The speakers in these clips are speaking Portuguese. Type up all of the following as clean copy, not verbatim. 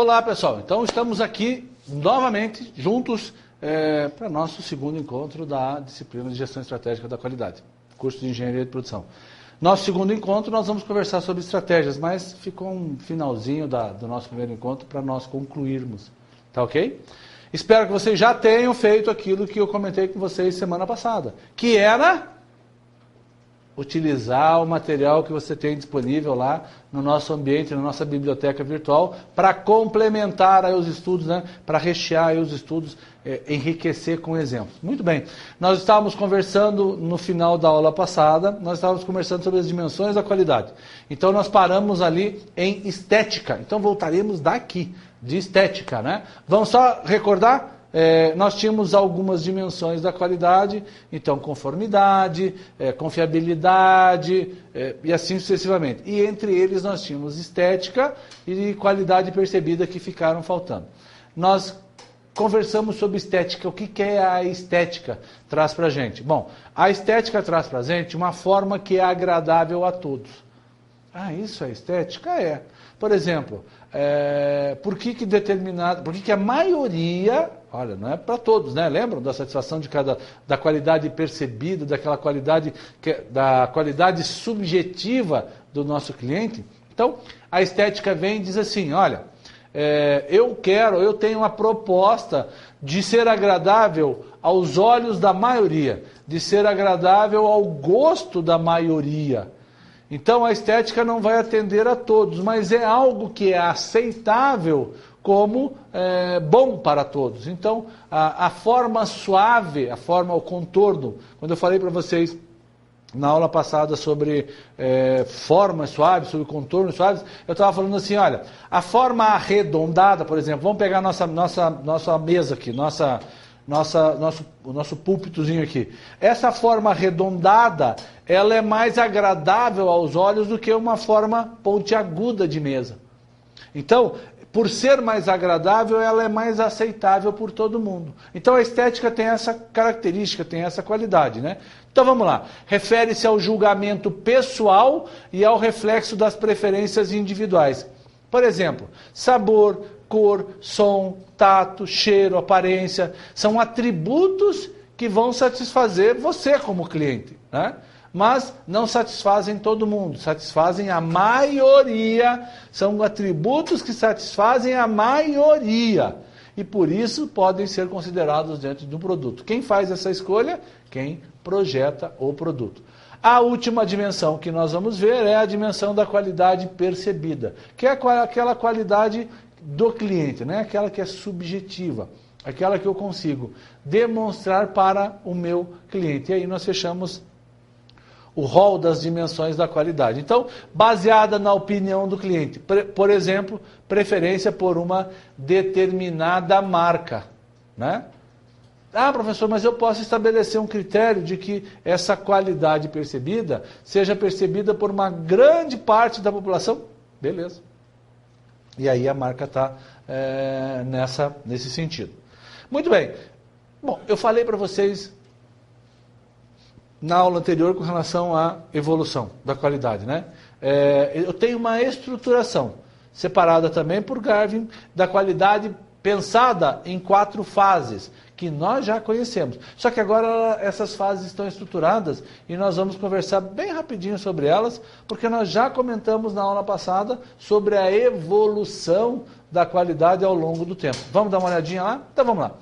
Olá, pessoal. Então, estamos aqui novamente juntos para nosso segundo encontro da disciplina de Gestão Estratégica da Qualidade, curso de Engenharia de Produção. Nosso segundo encontro, nós vamos conversar sobre estratégias, mas ficou um finalzinho do nosso primeiro encontro para nós concluirmos. Tá ok? Espero que vocês já tenham feito aquilo que eu comentei com vocês semana passada, que era utilizar o material que você tem disponível lá no nosso ambiente, na nossa biblioteca virtual, para complementar aí os estudos, né? Para rechear aí os estudos, enriquecer com exemplos. Muito bem, nós estávamos conversando no final da aula passada, nós estávamos conversando sobre as dimensões da qualidade. Então nós paramos ali em estética, então voltaremos daqui, de estética, né? Vamos só recordar? Nós tínhamos algumas dimensões da qualidade, então conformidade, confiabilidade e assim sucessivamente. E entre eles nós tínhamos estética e qualidade percebida que ficaram faltando. Nós conversamos sobre estética. O que é a estética? Traz para a gente. Bom, a estética traz para a gente uma forma que é agradável a todos. Ah, isso é estética? É. Por exemplo, por que a maioria, olha, não é para todos, né? Lembram da satisfação da qualidade percebida, da qualidade subjetiva do nosso cliente? Então, a estética vem e diz assim, olha, eu tenho uma proposta de ser agradável aos olhos da maioria, de ser agradável ao gosto da maioria. Então a estética não vai atender a todos, mas é algo que é aceitável como bom para todos. Então a forma suave, o contorno, quando eu falei para vocês na aula passada sobre formas suaves, sobre contornos suaves, eu estava falando assim, olha, a forma arredondada, por exemplo, vamos pegar nossa mesa aqui, o nosso púlpitozinho aqui. Essa forma arredondada, ela é mais agradável aos olhos do que uma forma pontiaguda de mesa. Então, por ser mais agradável, ela é mais aceitável por todo mundo. Então, a estética tem essa característica, tem essa qualidade, né? Então, vamos lá. Refere-se ao julgamento pessoal e ao reflexo das preferências individuais. Por exemplo, sabor, cor, som, tato, cheiro, aparência, são atributos que vão satisfazer você como cliente, né? Mas não satisfazem todo mundo, satisfazem a maioria, são atributos que satisfazem a maioria e por isso podem ser considerados dentro de um produto. Quem faz essa escolha? Quem projeta o produto. A última dimensão que nós vamos ver é a dimensão da qualidade percebida, que é aquela qualidade do cliente, né? Aquela que é subjetiva, aquela que eu consigo demonstrar para o meu cliente. E aí nós fechamos o rol das dimensões da qualidade. Então, baseada na opinião do cliente, por exemplo, preferência por uma determinada marca, né? Ah, professor, mas eu posso estabelecer um critério de que essa qualidade percebida seja percebida por uma grande parte da população? Beleza. E aí a marca está nesse sentido. Muito bem. Bom, eu falei para vocês na aula anterior com relação à evolução da qualidade, né? Eu tenho uma estruturação separada também por Garvin da qualidade pensada em 4 fases, que nós já conhecemos. Só que agora essas fases estão estruturadas e nós vamos conversar bem rapidinho sobre elas, porque nós já comentamos na aula passada sobre a evolução da qualidade ao longo do tempo. Vamos dar uma olhadinha lá? Então vamos lá.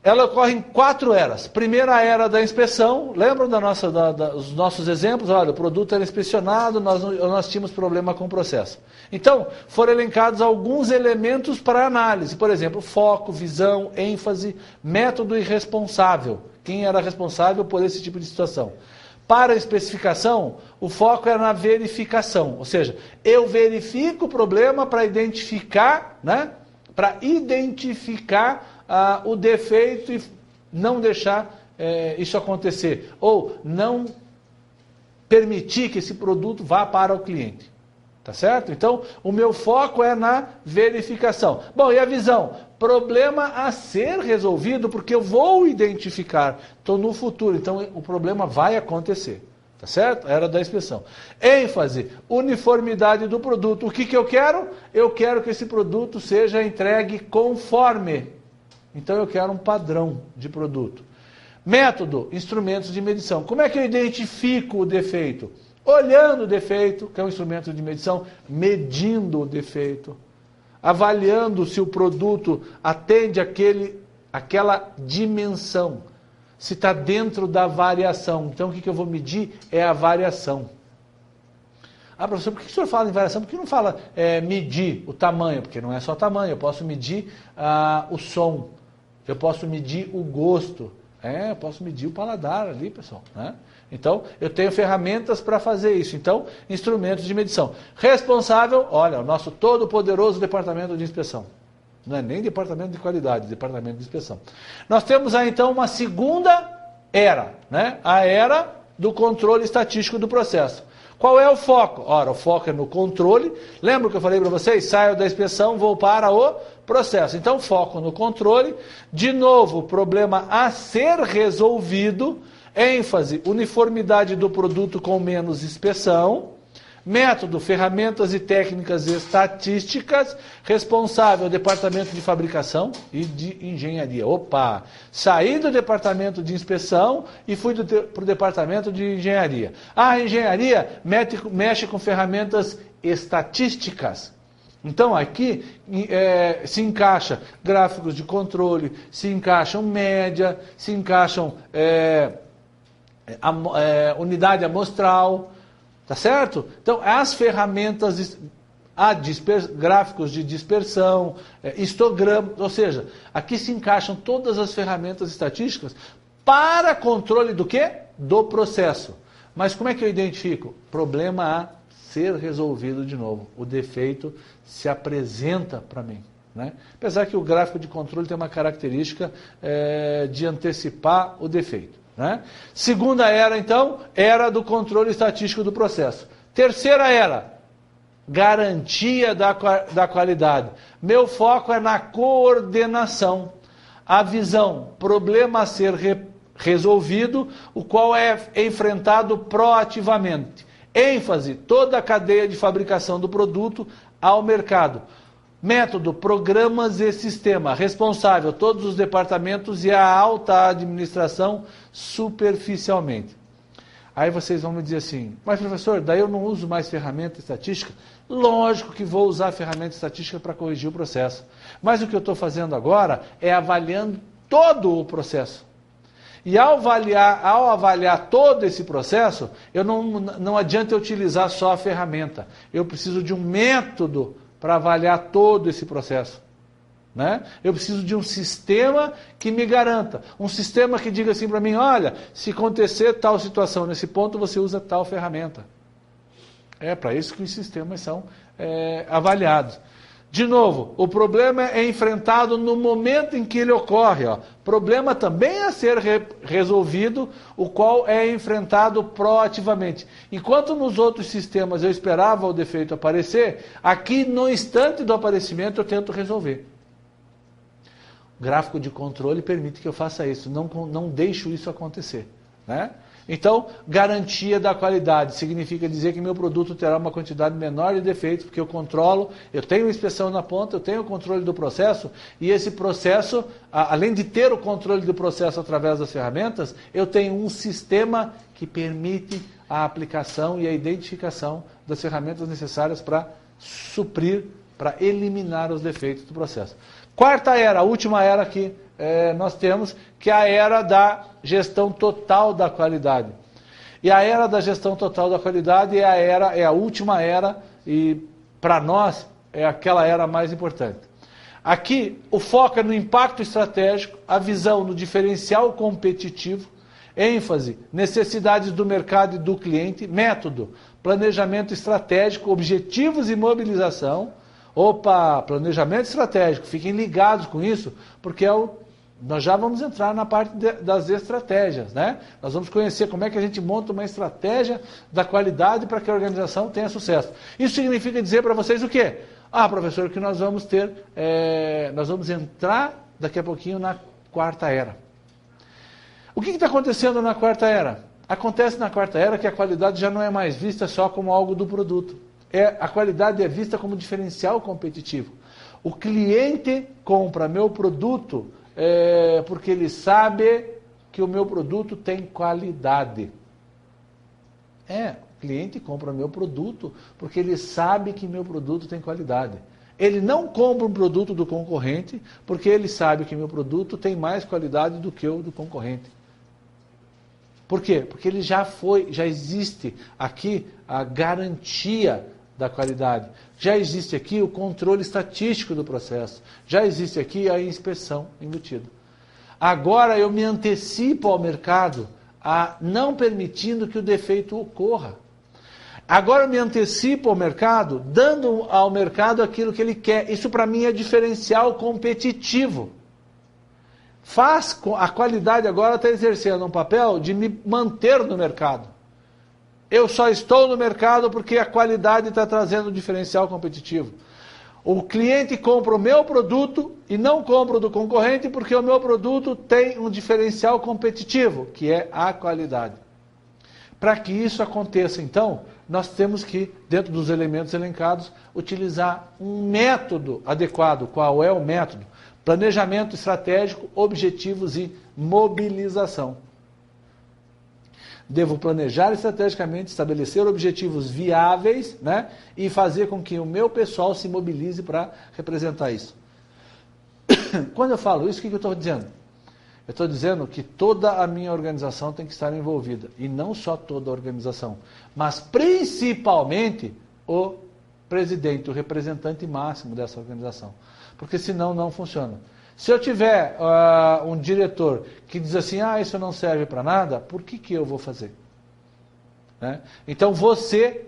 Ela ocorre em 4 eras. Primeira era da inspeção, lembram dos nossos exemplos? Olha, o produto era inspecionado, nós tínhamos problema com o processo. Então, foram elencados alguns elementos para análise. Por exemplo, foco, visão, ênfase, método e responsável. Quem era responsável por esse tipo de situação? Para a especificação, o foco era na verificação. Ou seja, eu verifico o problema para identificar, né? Para identificar o defeito e não deixar isso acontecer, ou não permitir que esse produto vá para o cliente. Tá certo? Então, o meu foco é na verificação. Bom, e a visão? Problema a ser resolvido, porque eu vou identificar. Estou no futuro, então o problema vai acontecer. Tá certo? Era da inspeção. ênfase, uniformidade do produto. O que eu quero? Eu quero que esse produto seja entregue conforme. Então eu quero um padrão de produto. Método, instrumentos de medição. Como é que eu identifico o defeito? Olhando o defeito, que é um instrumento de medição, medindo o defeito, avaliando se o produto atende aquela dimensão, se está dentro da variação. Então o que eu vou medir é a variação. Ah, professor, por que o senhor fala em variação? Por que não fala medir o tamanho? Porque não é só tamanho, eu posso medir o som, eu posso medir o gosto, eu posso medir o paladar ali, pessoal, né? Então, eu tenho ferramentas para fazer isso. Então, instrumentos de medição. Responsável, olha, o nosso todo-poderoso departamento de inspeção. Não é nem departamento de qualidade, departamento de inspeção. Nós temos aí, então, uma segunda era, né? A era do controle estatístico do processo. Qual é o foco? Ora, o foco é no controle. Lembra que eu falei para vocês? Saio da inspeção, vou para o processo. Então, foco no controle. De novo, problema a ser resolvido. ênfase, uniformidade do produto com menos inspeção. Método, ferramentas e técnicas estatísticas. Responsável, departamento de fabricação e de engenharia. Opa! Saí do departamento de inspeção e fui para o departamento de engenharia. A engenharia mexe com ferramentas estatísticas. Então aqui se encaixa gráficos de controle, se encaixam média, se encaixam unidade amostral. Tá certo? Então, as ferramentas, gráficos de dispersão, histogramas, ou seja, aqui se encaixam todas as ferramentas estatísticas para controle do quê? Do processo. Mas como é que eu identifico? Problema a ser resolvido de novo. O defeito se apresenta para mim, né? Apesar que o gráfico de controle tem uma característica de antecipar o defeito, né? Segunda era, então, era do controle estatístico do processo. Terceira era, garantia da qualidade. Meu foco é na coordenação. A visão, problema a ser resolvido, o qual é enfrentado proativamente. ênfase, toda a cadeia de fabricação do produto ao mercado. Método, programas e sistema. Responsável, todos os departamentos e a alta administração superficialmente. Aí vocês vão me dizer assim, mas professor, daí eu não uso mais ferramenta estatística? Lógico que vou usar a ferramenta estatística para corrigir o processo. Mas o que eu estou fazendo agora é avaliando todo o processo. E ao avaliar todo esse processo, não adianta eu utilizar só a ferramenta. Eu preciso de um método para avaliar todo esse processo, né? Eu preciso de um sistema que me garanta, um sistema que diga assim para mim, olha, se acontecer tal situação nesse ponto, você usa tal ferramenta. É para isso que os sistemas são avaliados. De novo, o problema é enfrentado no momento em que ele ocorre. Problema também a ser resolvido, o qual é enfrentado proativamente. Enquanto nos outros sistemas eu esperava o defeito aparecer, aqui no instante do aparecimento eu tento resolver. O gráfico de controle permite que eu faça isso, não deixo isso acontecer, né? Então, garantia da qualidade significa dizer que meu produto terá uma quantidade menor de defeitos, porque eu controlo, eu tenho inspeção na ponta, eu tenho o controle do processo, e esse processo, além de ter o controle do processo através das ferramentas, eu tenho um sistema que permite a aplicação e a identificação das ferramentas necessárias para suprir, para eliminar os defeitos do processo. Quarta era, a última era que nós temos, que é a era da gestão total da qualidade. E a era da gestão total da qualidade é a última era, e para nós é aquela era mais importante. Aqui o foco é no impacto estratégico, a visão no diferencial competitivo, ênfase, necessidades do mercado e do cliente, método, planejamento estratégico, objetivos e mobilização. Opa, planejamento estratégico, fiquem ligados com isso, porque nós já vamos entrar na parte das estratégias, né? Nós vamos conhecer como é que a gente monta uma estratégia da qualidade para que a organização tenha sucesso. Isso significa dizer para vocês o quê? Ah, professor, que nós vamos nós vamos entrar daqui a pouquinho na quarta era. O que está acontecendo na quarta era? Acontece na quarta era que a qualidade já não é mais vista só como algo do produto. A qualidade é vista como diferencial competitivo. O cliente compra meu produto porque ele sabe que o meu produto tem qualidade. O cliente compra meu produto porque ele sabe que meu produto tem qualidade. Ele não compra um produto do concorrente porque ele sabe que meu produto tem mais qualidade do que o do concorrente. Por quê? Porque ele já existe aqui a garantia da qualidade. Já existe aqui o controle estatístico do processo. Já existe aqui a inspeção embutida. Agora eu me antecipo ao mercado, não permitindo que o defeito ocorra. Agora eu me antecipo ao mercado, dando ao mercado aquilo que ele quer. Isso para mim é diferencial competitivo. A qualidade agora está exercendo um papel de me manter no mercado. Eu só estou no mercado porque a qualidade está trazendo um diferencial competitivo. O cliente compra o meu produto e não compra o do concorrente porque o meu produto tem um diferencial competitivo, que é a qualidade. Para que isso aconteça, então, nós temos que, dentro dos elementos elencados, utilizar um método adequado. Qual é o método? Planejamento estratégico, objetivos e mobilização. Devo planejar estrategicamente, estabelecer objetivos viáveis, né, e fazer com que o meu pessoal se mobilize para representar isso. Quando eu falo isso, o que eu estou dizendo? Eu estou dizendo que toda a minha organização tem que estar envolvida. E não só toda a organização, mas principalmente o presidente, o representante máximo dessa organização. Porque senão não funciona. Se eu tiver um diretor que diz assim, isso não serve para nada, por que eu vou fazer? Né? Então você,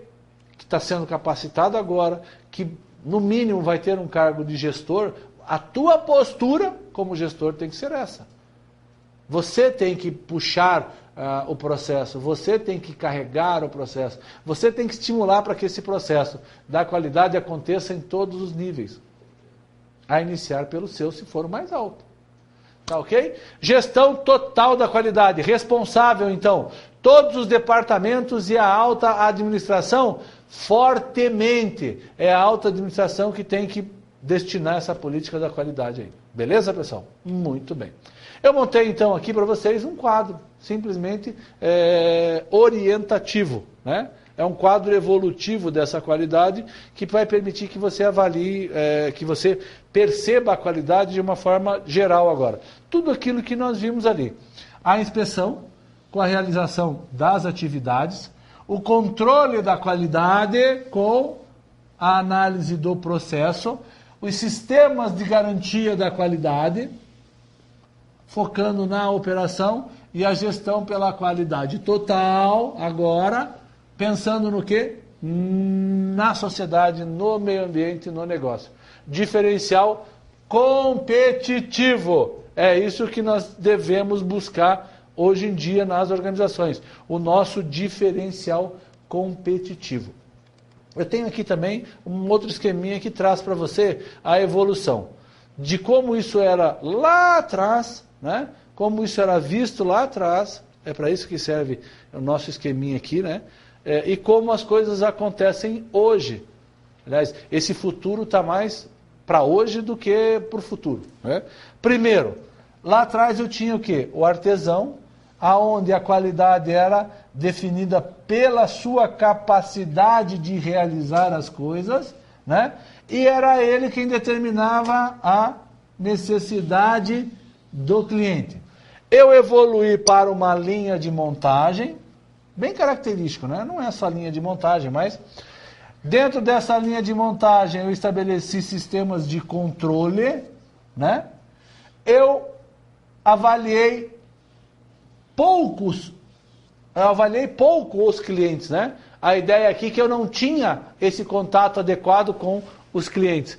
que está sendo capacitado agora, que no mínimo vai ter um cargo de gestor, a tua postura como gestor tem que ser essa. Você tem que puxar o processo, você tem que carregar o processo, você tem que estimular para que esse processo da qualidade aconteça em todos os níveis. A iniciar pelo seu, se for o mais alto. Tá ok? Gestão total da qualidade. Responsável, então, todos os departamentos e a alta administração, fortemente. É a alta administração que tem que destinar essa política da qualidade aí. Beleza, pessoal? Muito bem. Eu montei, então, aqui para vocês um quadro, simplesmente orientativo, né? É um quadro evolutivo dessa qualidade que vai permitir que você avalie, que você perceba a qualidade de uma forma geral agora. Tudo aquilo que nós vimos ali. A inspeção, com a realização das atividades, o controle da qualidade com a análise do processo, os sistemas de garantia da qualidade, focando na operação e a gestão pela qualidade total, agora... Pensando no quê? Na sociedade, no meio ambiente, no negócio. Diferencial competitivo. É isso que nós devemos buscar hoje em dia nas organizações. O nosso diferencial competitivo. Eu tenho aqui também um outro esqueminha que traz para você a evolução. De como isso era lá atrás, né? Como isso era visto lá atrás. É para isso que serve o nosso esqueminha aqui, né? E como as coisas acontecem hoje. Aliás, esse futuro está mais para hoje do que para o futuro. Né? Primeiro, lá atrás eu tinha o quê? O artesão, aonde a qualidade era definida pela sua capacidade de realizar as coisas, né? E era ele quem determinava a necessidade do cliente. Eu evoluí para uma linha de montagem, bem característico, né? Não é só linha de montagem, mas dentro dessa linha de montagem eu estabeleci sistemas de controle, né? Eu avaliei pouco os clientes, né? A ideia aqui é que eu não tinha esse contato adequado com os clientes.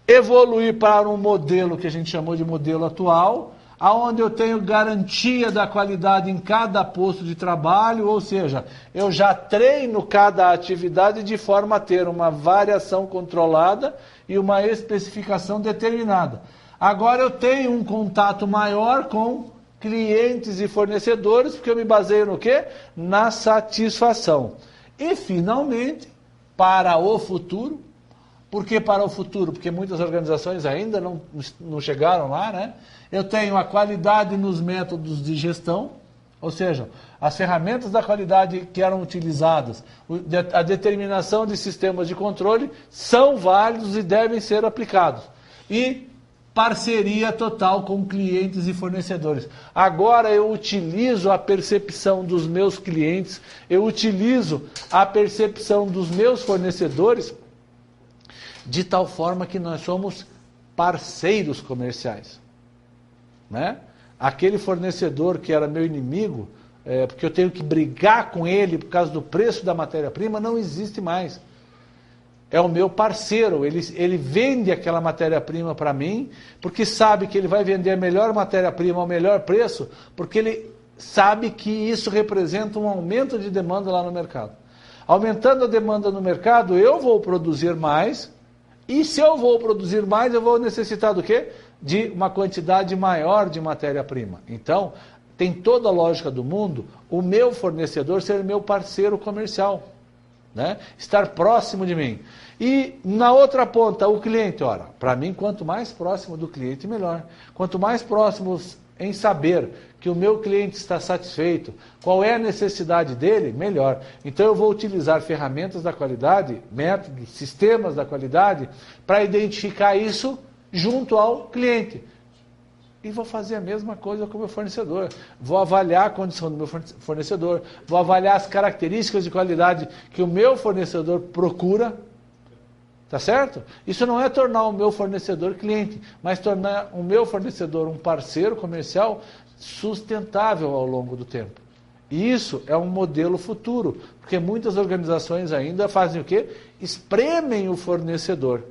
Evoluí para um modelo que a gente chamou de modelo atual, aonde eu tenho garantia da qualidade em cada posto de trabalho, ou seja, eu já treino cada atividade de forma a ter uma variação controlada e uma especificação determinada. Agora eu tenho um contato maior com clientes e fornecedores, porque eu me baseio no quê? Na satisfação. E, finalmente, para o futuro. Por que para o futuro? Porque muitas organizações ainda não chegaram lá, né? Eu tenho a qualidade nos métodos de gestão, ou seja, as ferramentas da qualidade que eram utilizadas, a determinação de sistemas de controle são válidos e devem ser aplicados. E parceria total com clientes e fornecedores. Agora eu utilizo a percepção dos meus clientes, eu utilizo a percepção dos meus fornecedores, de tal forma que nós somos parceiros comerciais. Né? Aquele fornecedor que era meu inimigo, porque eu tenho que brigar com ele por causa do preço da matéria-prima, não existe mais. É o meu parceiro, ele vende aquela matéria-prima para mim, porque sabe que ele vai vender a melhor matéria-prima ao melhor preço, porque ele sabe que isso representa um aumento de demanda lá no mercado. Aumentando a demanda no mercado, eu vou produzir mais, e se eu vou produzir mais, eu vou necessitar do quê? De uma quantidade maior de matéria-prima. Então, tem toda a lógica do mundo o meu fornecedor ser meu parceiro comercial, né? Estar próximo de mim. E na outra ponta, o cliente, ora, para mim, quanto mais próximo do cliente, melhor. Quanto mais próximos em saber que o meu cliente está satisfeito, qual é a necessidade dele, melhor. Então eu vou utilizar ferramentas da qualidade, métodos, sistemas da qualidade, para identificar isso junto ao cliente. E vou fazer a mesma coisa com o meu fornecedor. Vou avaliar a condição do meu fornecedor, vou avaliar as características de qualidade que o meu fornecedor procura. Tá certo? Isso não é tornar o meu fornecedor cliente, mas tornar o meu fornecedor um parceiro comercial sustentável ao longo do tempo. E isso é um modelo futuro, porque muitas organizações ainda fazem o quê? Espremem o fornecedor.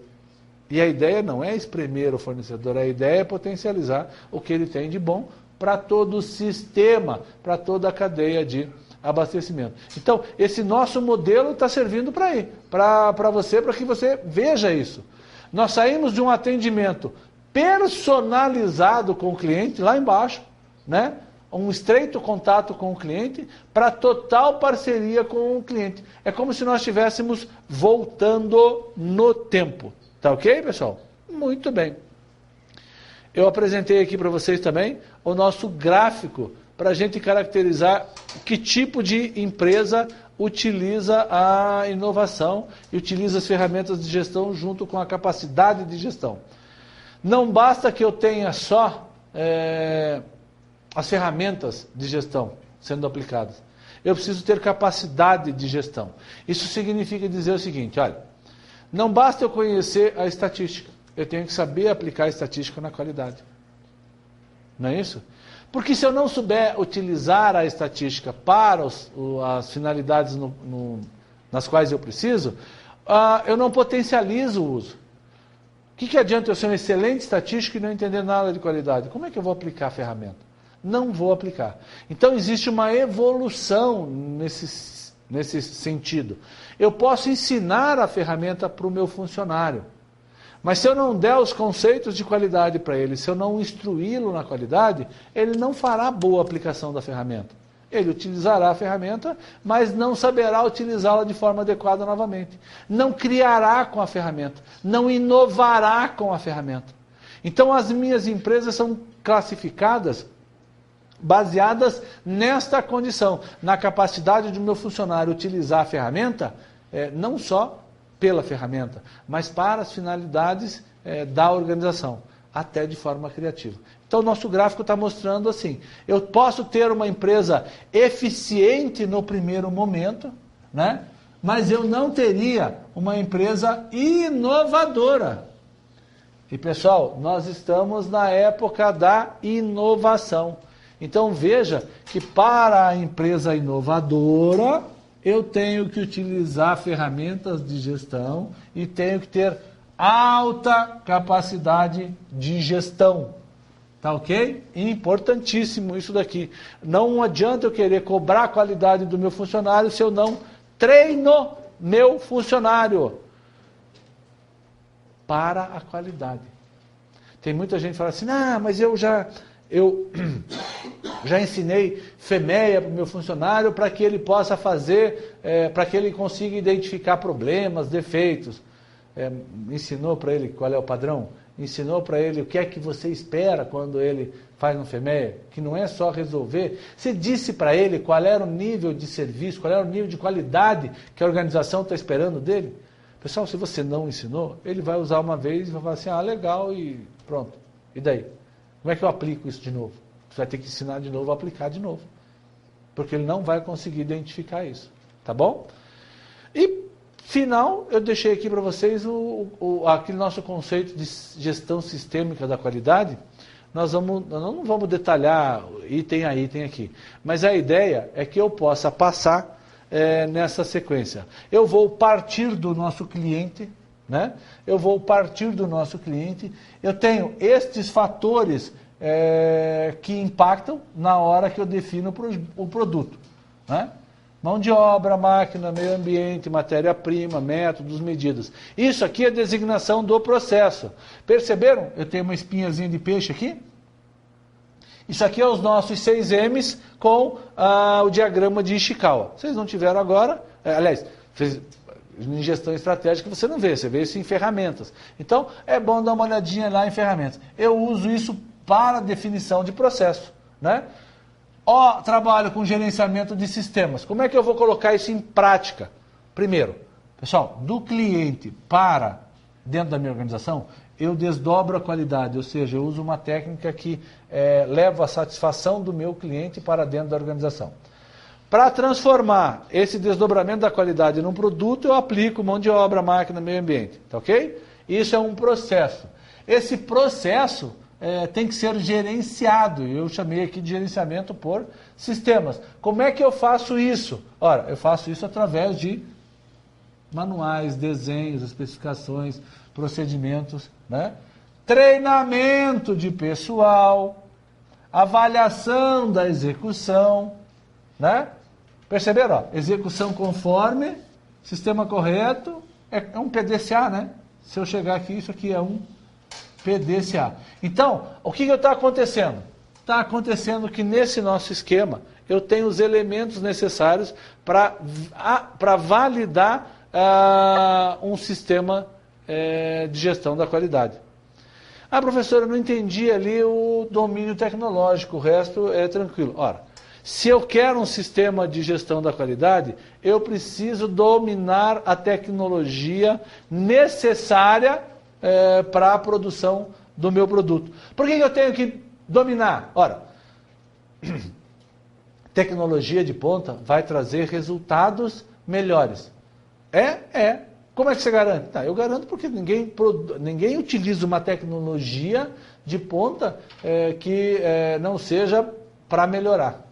E a ideia não é espremer o fornecedor, a ideia é potencializar o que ele tem de bom para todo o sistema, para toda a cadeia de abastecimento. Então, esse nosso modelo está servindo para ir, para você, para que você veja isso. Nós saímos de um atendimento personalizado com o cliente, lá embaixo, né? Um estreito contato com o cliente, para total parceria com o cliente. É como se nós estivéssemos voltando no tempo. Tá ok, pessoal? Muito bem. Eu apresentei aqui para vocês também o nosso gráfico para a gente caracterizar que tipo de empresa utiliza a inovação e utiliza as ferramentas de gestão junto com a capacidade de gestão. Não basta que eu tenha só as ferramentas de gestão sendo aplicadas. Eu preciso ter capacidade de gestão. Isso significa dizer o seguinte, olha, não basta eu conhecer a estatística, eu tenho que saber aplicar a estatística na qualidade. Não é isso? Porque se eu não souber utilizar a estatística para as finalidades nas quais eu preciso, eu não potencializo o uso. O que adianta eu ser um excelente estatístico e não entender nada de qualidade? Como é que eu vou aplicar a ferramenta? Não vou aplicar. Então existe uma evolução nesse sentido. Eu posso ensinar a ferramenta para o meu funcionário. Mas se eu não der os conceitos de qualidade para ele, se eu não instruí-lo na qualidade, ele não fará boa aplicação da ferramenta. Ele utilizará a ferramenta, mas não saberá utilizá-la de forma adequada novamente. Não criará com a ferramenta, não inovará com a ferramenta. Então as minhas empresas são classificadas baseadas nesta condição, na capacidade do meu funcionário utilizar a ferramenta, não só pela ferramenta, mas para as finalidades da organização, até de forma criativa. Então o nosso gráfico está mostrando assim, eu posso ter uma empresa eficiente no primeiro momento, né? Mas eu não teria uma empresa inovadora. E pessoal, nós estamos na época da inovação. Então veja que para a empresa inovadora, eu tenho que utilizar ferramentas de gestão e tenho que ter alta capacidade de gestão. Tá ok? Importantíssimo isso daqui. Não adianta eu querer cobrar a qualidade do meu funcionário se eu não treino meu funcionário para a qualidade. Tem muita gente que fala assim, mas eu já Eu já ensinei FEMEA para o meu funcionário para que ele possa fazer, para que ele consiga identificar problemas, defeitos. Ensinou para ele qual é o padrão? Ensinou para ele o que é que você espera quando ele faz um FEMEA? Que não é só resolver. Você disse para ele qual era o nível de serviço, qual era o nível de qualidade que a organização está esperando dele? Pessoal, se você não ensinou, ele vai usar uma vez e vai falar assim, legal, e pronto. E daí? Como é que eu aplico isso de novo? Você vai ter que ensinar de novo a aplicar de novo. Porque ele não vai conseguir identificar isso. Tá bom? E, final, eu deixei aqui para vocês aquele nosso conceito de gestão sistêmica da qualidade. Nós não vamos detalhar item a item aqui. Mas a ideia é que eu possa passar nessa sequência. Eu vou partir do nosso cliente, né? Eu vou partir do nosso cliente. Eu tenho estes fatores que impactam na hora que eu defino o produto, né? Mão de obra, máquina, meio ambiente, matéria-prima, métodos, medidas. Isso aqui é a designação do processo. Perceberam? Eu tenho uma espinhazinha de peixe aqui. Isso aqui é os nossos 6 M's com o diagrama de Ishikawa. Vocês não tiveram agora, aliás, em gestão estratégica você não vê, você vê isso em ferramentas. Então, é bom dar uma olhadinha lá em ferramentas. Eu uso isso para definição de processo, né? Trabalho com gerenciamento de sistemas. Como é que eu vou colocar isso em prática? Primeiro, pessoal, do cliente para dentro da minha organização, eu desdobro a qualidade, ou seja, eu uso uma técnica que leva a satisfação do meu cliente para dentro da organização. Para transformar esse desdobramento da qualidade num produto, eu aplico mão de obra, máquina, meio ambiente. Tá ok? Isso é um processo. Esse processo tem que ser gerenciado. Eu chamei aqui de gerenciamento por sistemas. Como é que eu faço isso? Ora, eu faço isso através de manuais, desenhos, especificações, procedimentos, né? Treinamento de pessoal, avaliação da execução, né? Perceberam? Execução conforme, sistema correto, é um PDCA, né? Se eu chegar aqui, isso aqui é um PDCA. Então, o que está acontecendo? Está acontecendo que nesse nosso esquema, eu tenho os elementos necessários para validar um sistema de gestão da qualidade. Professor, eu não entendi ali o domínio tecnológico, o resto é tranquilo. Ora, se eu quero um sistema de gestão da qualidade, eu preciso dominar a tecnologia necessária para a produção do meu produto. Por que eu tenho que dominar? Ora, tecnologia de ponta vai trazer resultados melhores. Como é que você garante? Eu garanto porque ninguém utiliza uma tecnologia de ponta que não seja para melhorar.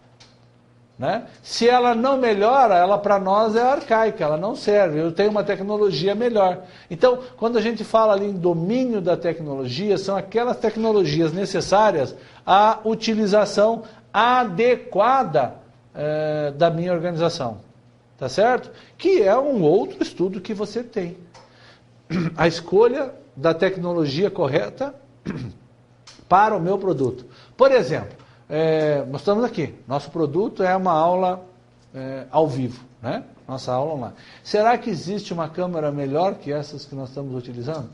Né? Se ela não melhora, ela para nós é arcaica, ela não serve. Eu tenho uma tecnologia melhor. Então, quando a gente fala ali em domínio da tecnologia, são aquelas tecnologias necessárias à utilização adequada da minha organização. Tá certo? Que é um outro estudo que você tem. A escolha da tecnologia correta para o meu produto. Por exemplo, nós estamos aqui. Nosso produto é uma aula ao vivo, né? Nossa aula online. Será que existe uma câmera melhor que essas que nós estamos utilizando?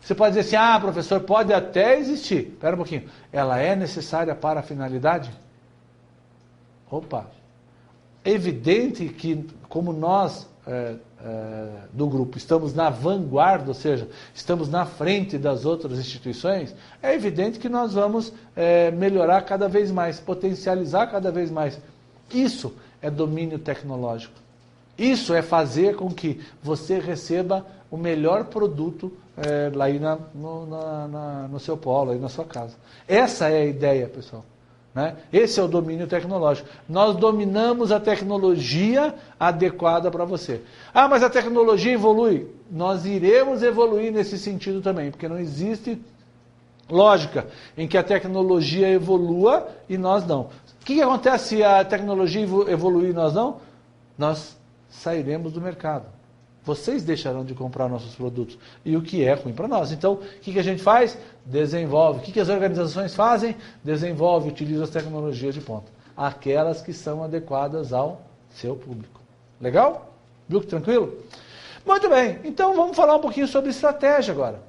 Você pode dizer assim, professor, pode até existir. Espera um pouquinho. Ela é necessária para a finalidade? Opa! É evidente que, como nós do grupo estamos na vanguarda, ou seja, estamos na frente das outras instituições, é evidente que nós vamos melhorar cada vez mais, potencializar cada vez mais. Isso é domínio tecnológico. Isso é fazer com que você receba o melhor produto lá aí no seu polo, aí na sua casa. Essa é a ideia, pessoal. Né? Esse é o domínio tecnológico. Nós dominamos a tecnologia adequada para você. Mas a tecnologia evolui. Nós iremos evoluir nesse sentido também, porque não existe lógica em que a tecnologia evolua e nós não. O que acontece se a tecnologia evoluir e nós não? Nós sairemos do mercado. vocês deixarão de comprar nossos produtos. E o que é ruim para nós. Então, o que a gente faz? Desenvolve. O que as organizações fazem? Desenvolve, utiliza as tecnologias de ponta. Aquelas que são adequadas ao seu público. Legal? Viu que tranquilo? Muito bem. Então, vamos falar um pouquinho sobre estratégia agora.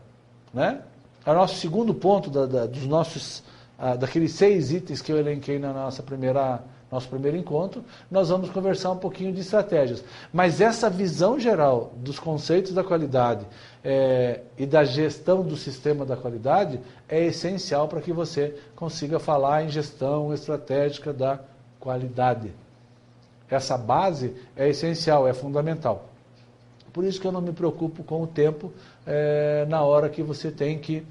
Né? É o nosso segundo ponto dos nossos, daqueles 6 itens que eu elenquei na nosso primeiro encontro. Nós vamos conversar um pouquinho de estratégias. Mas essa visão geral dos conceitos da qualidade e da gestão do sistema da qualidade é essencial para que você consiga falar em gestão estratégica da qualidade. Essa base é essencial, é fundamental. Por isso que eu não me preocupo com o tempo na hora que você tem que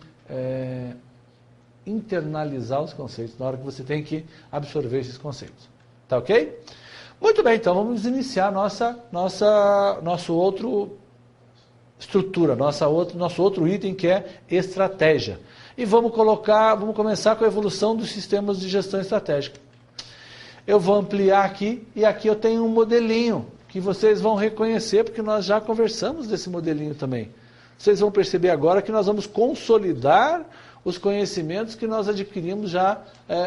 internalizar os conceitos, na hora que você tem que absorver esses conceitos. Tá ok? Muito bem, então vamos iniciar nosso outro estrutura, nosso outro item que é estratégia. E vamos começar com a evolução dos sistemas de gestão estratégica. Eu vou ampliar aqui, e aqui eu tenho um modelinho que vocês vão reconhecer, porque nós já conversamos desse modelinho também. Vocês vão perceber agora que nós vamos consolidar os conhecimentos que nós adquirimos já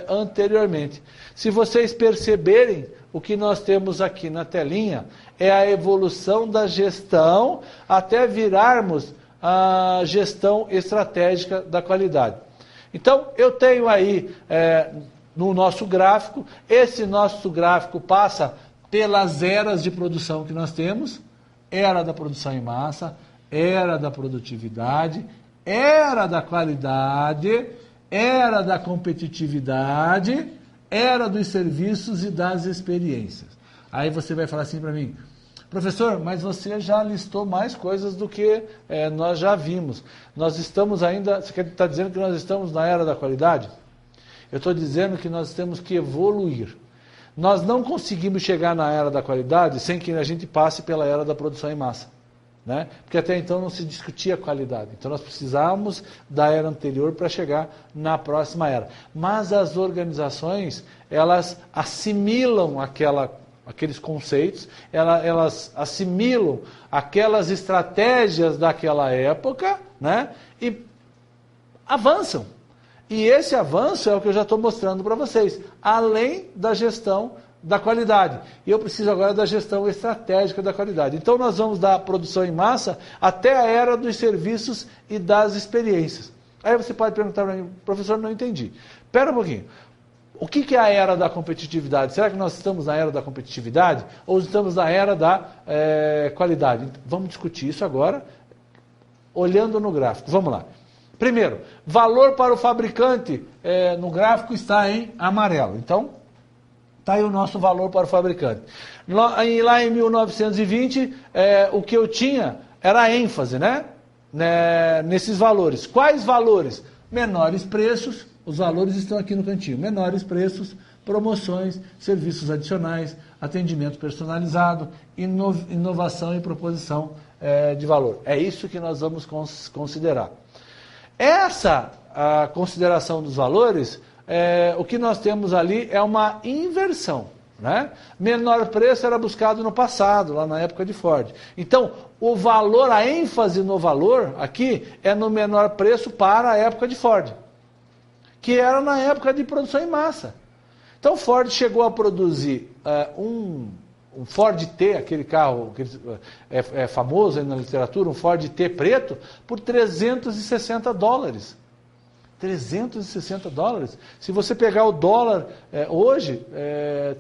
anteriormente. Se vocês perceberem, o que nós temos aqui na telinha é a evolução da gestão até virarmos a gestão estratégica da qualidade. Então, eu tenho aí no nosso gráfico, esse nosso gráfico passa pelas eras de produção que nós temos, era da produção em massa, era da produtividade, era da qualidade, era da competitividade, era dos serviços e das experiências. Aí você vai falar assim para mim, professor, mas você já listou mais coisas do que nós já vimos. Nós estamos ainda, você está dizendo que nós estamos na era da qualidade? Eu estou dizendo que nós temos que evoluir. Nós não conseguimos chegar na era da qualidade sem que a gente passe pela era da produção em massa. Né? Porque até então não se discutia qualidade. Então nós precisávamos da era anterior para chegar na próxima era. Mas as organizações, elas assimilam aqueles conceitos, elas assimilam aquelas estratégias daquela época, né? E avançam. E esse avanço é o que eu já estou mostrando para vocês, além da gestão da qualidade. E eu preciso agora da gestão estratégica da qualidade. Então nós vamos da produção em massa até a era dos serviços e das experiências. Aí você pode perguntar para mim, professor, não entendi. Espera um pouquinho. O que é a era da competitividade? Será que nós estamos na era da competitividade ou estamos na era da qualidade? Vamos discutir isso agora, olhando no gráfico. Vamos lá. Primeiro, valor para o fabricante, no gráfico está em amarelo. Então, está aí o nosso valor para o fabricante. Lá em 1920, o que eu tinha era a ênfase, né? Nesses valores. Quais valores? Menores preços, os valores estão aqui no cantinho. Menores preços, promoções, serviços adicionais, atendimento personalizado, inovação e proposição de valor. É isso que nós vamos considerar. A consideração dos valores, o que nós temos ali é uma inversão. Né? Menor preço era buscado no passado, lá na época de Ford. Então, o valor, a ênfase no valor aqui é no menor preço para a época de Ford, que era na época de produção em massa. Então, Ford chegou a produzir um Ford T, aquele carro que é famoso aí na literatura, um Ford T preto, por $360. $360. Se você pegar o dólar hoje,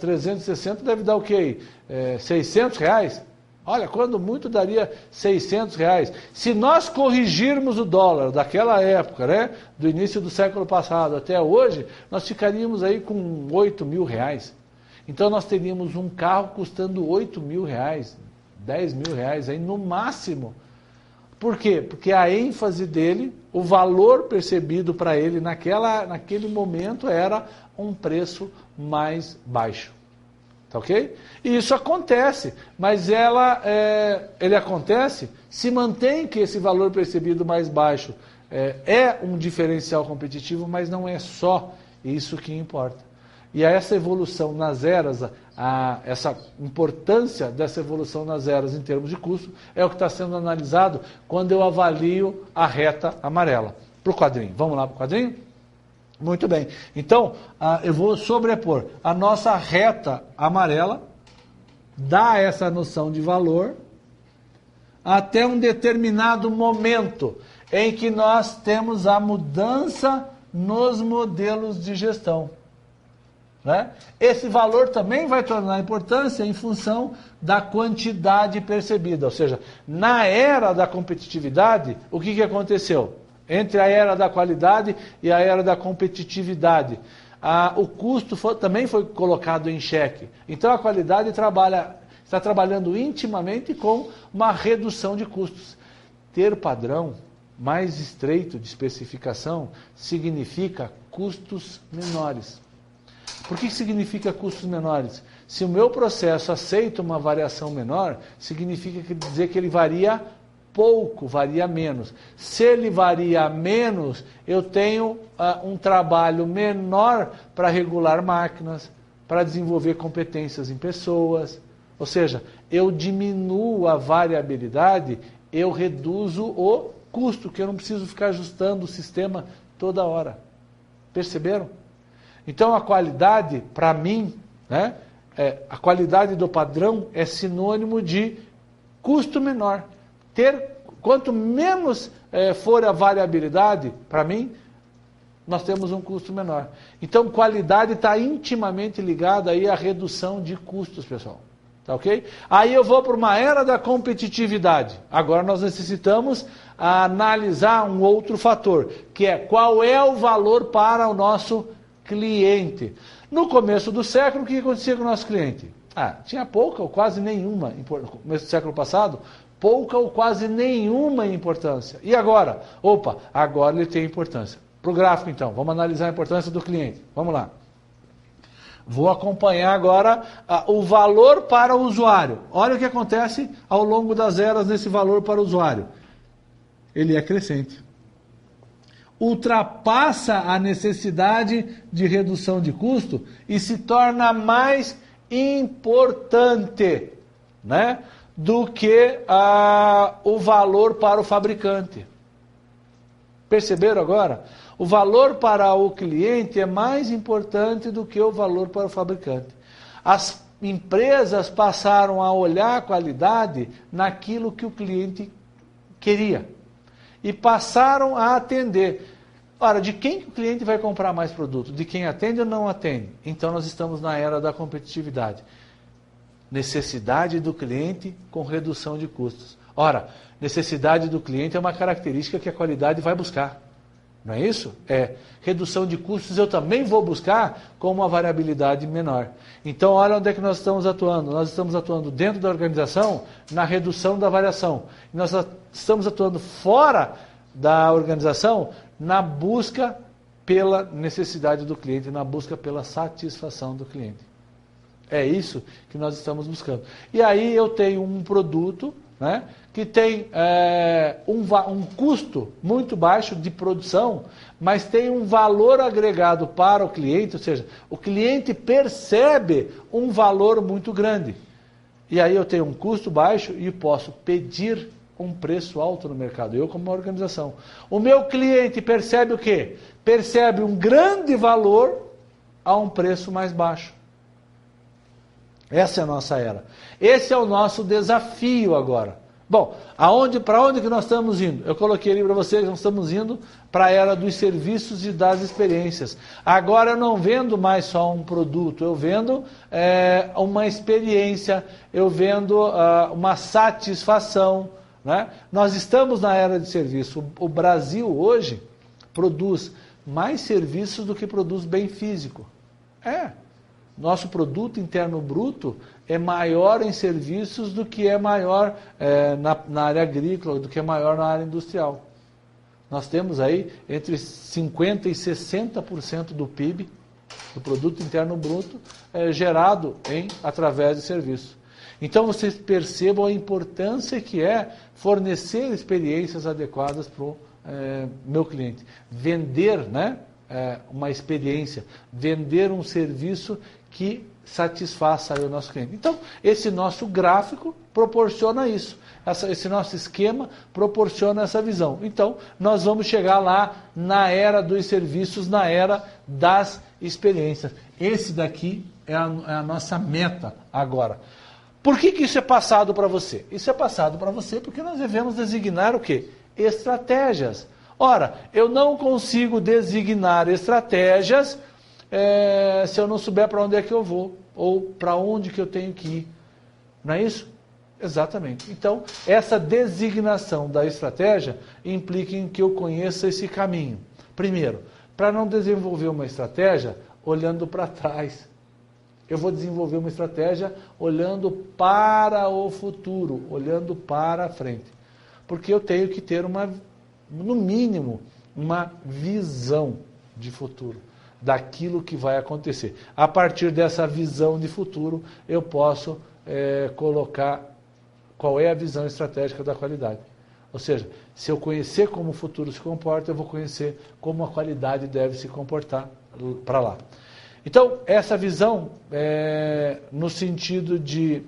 360 deve dar o quê? R$600? Olha, quando muito daria R$600. Se nós corrigirmos o dólar daquela época, né, do início do século passado até hoje, nós ficaríamos aí com R$8.000. Então nós teríamos um carro custando R$8.000, R$10.000 aí no máximo. Por quê? Porque a ênfase dele, o valor percebido para ele naquele momento era um preço mais baixo. Tá ok? E isso acontece, mas ele acontece, se mantém que esse valor percebido mais baixo é um diferencial competitivo, mas não é só isso que importa. E essa evolução nas eras, essa importância dessa evolução nas eras em termos de custo, é o que está sendo analisado quando eu avalio a reta amarela. Para o quadrinho. Vamos lá para o quadrinho? Muito bem. Então, eu vou sobrepor a nossa reta amarela, dá essa noção de valor, até um determinado momento em que nós temos a mudança nos modelos de gestão. Né? Esse valor também vai tornar importância em função da quantidade percebida. Ou seja, na era da competitividade, o que aconteceu? Entre a era da qualidade e a era da competitividade, o custo também foi colocado em xeque. Então a qualidade está trabalhando intimamente com uma redução de custos. Ter padrão mais estreito de especificação significa custos menores. Por que significa custos menores? Se o meu processo aceita uma variação menor, significa dizer que ele varia pouco, varia menos. Se ele varia menos, eu tenho um trabalho menor para regular máquinas, para desenvolver competências em pessoas. Ou seja, eu diminuo a variabilidade, eu reduzo o custo, que eu não preciso ficar ajustando o sistema toda hora. Perceberam? Então a qualidade, para mim, né, a qualidade do padrão é sinônimo de custo menor. Quanto menos for a variabilidade, para mim, nós temos um custo menor. Então, qualidade está intimamente ligada aí à redução de custos, pessoal. Tá ok? Aí eu vou para uma era da competitividade. Agora nós necessitamos analisar um outro fator, que é qual é o valor para o nosso cliente. No começo do século, o que acontecia com o nosso cliente? Tinha pouca ou quase nenhuma, no começo do século passado, pouca ou quase nenhuma importância. E agora? Agora ele tem importância. Para o gráfico, então, vamos analisar a importância do cliente. Vamos lá. Vou acompanhar agora o valor para o usuário. Olha o que acontece ao longo das eras nesse valor para o usuário. Ele é crescente. Ultrapassa a necessidade de redução de custo e se torna mais importante, né, do que o valor para o fabricante. Perceberam agora? O valor para o cliente é mais importante do que o valor para o fabricante. As empresas passaram a olhar a qualidade naquilo que o cliente queria. E passaram a atender. Ora, de quem que o cliente vai comprar mais produto? De quem atende ou não atende? Então nós estamos na era da competitividade. Necessidade do cliente com redução de custos. Ora, necessidade do cliente é uma característica que a qualidade vai buscar. Não é isso? Redução de custos eu também vou buscar com uma variabilidade menor. Então, olha onde é que nós estamos atuando. Nós estamos atuando dentro da organização na redução da variação. Nós estamos atuando fora da organização na busca pela necessidade do cliente, na busca pela satisfação do cliente. É isso que nós estamos buscando. E aí eu tenho um produto, né, que tem um custo muito baixo de produção, mas tem um valor agregado para o cliente, ou seja, o cliente percebe um valor muito grande. E aí eu tenho um custo baixo e posso pedir um preço alto no mercado, eu como organização. O meu cliente percebe o quê? Percebe um grande valor a um preço mais baixo. Essa é a nossa era. Esse é o nosso desafio agora. Bom, para onde que nós estamos indo? Eu coloquei ali para vocês, nós estamos indo para a era dos serviços e das experiências. Agora eu não vendo mais só um produto, eu vendo uma experiência, eu vendo uma satisfação. Né? Nós estamos na era de serviço. O Brasil hoje produz mais serviços do que produz bem físico. Nosso produto interno bruto é maior em serviços do que é maior na área agrícola, do que é maior na área industrial. Nós temos aí entre 50% e 60% do PIB, do produto interno bruto, gerado através de serviço. Então vocês percebam a importância que é fornecer experiências adequadas para o meu cliente. Vender, né, uma experiência, vender um serviço que satisfaça aí o nosso cliente. Então, esse nosso gráfico proporciona isso. Esse nosso esquema proporciona essa visão. Então, nós vamos chegar lá na era dos serviços, na era das experiências. Esse daqui é a nossa meta agora. Por que isso é passado para você? Isso é passado para você porque nós devemos designar o quê? Estratégias. Ora, eu não consigo designar estratégias se eu não souber para onde é que eu vou ou para onde que eu tenho que ir. Não é isso? Exatamente. Então, essa designação da estratégia implica em que eu conheça esse caminho. Primeiro, para não desenvolver uma estratégia olhando para trás. Eu vou desenvolver uma estratégia olhando para o futuro, olhando para a frente. Porque eu tenho que ter no mínimo, uma visão de futuro daquilo que vai acontecer. A partir dessa visão de futuro, eu posso colocar qual é a visão estratégica da qualidade. Ou seja, se eu conhecer como o futuro se comporta, eu vou conhecer como a qualidade deve se comportar para lá. Então, essa visão, no sentido de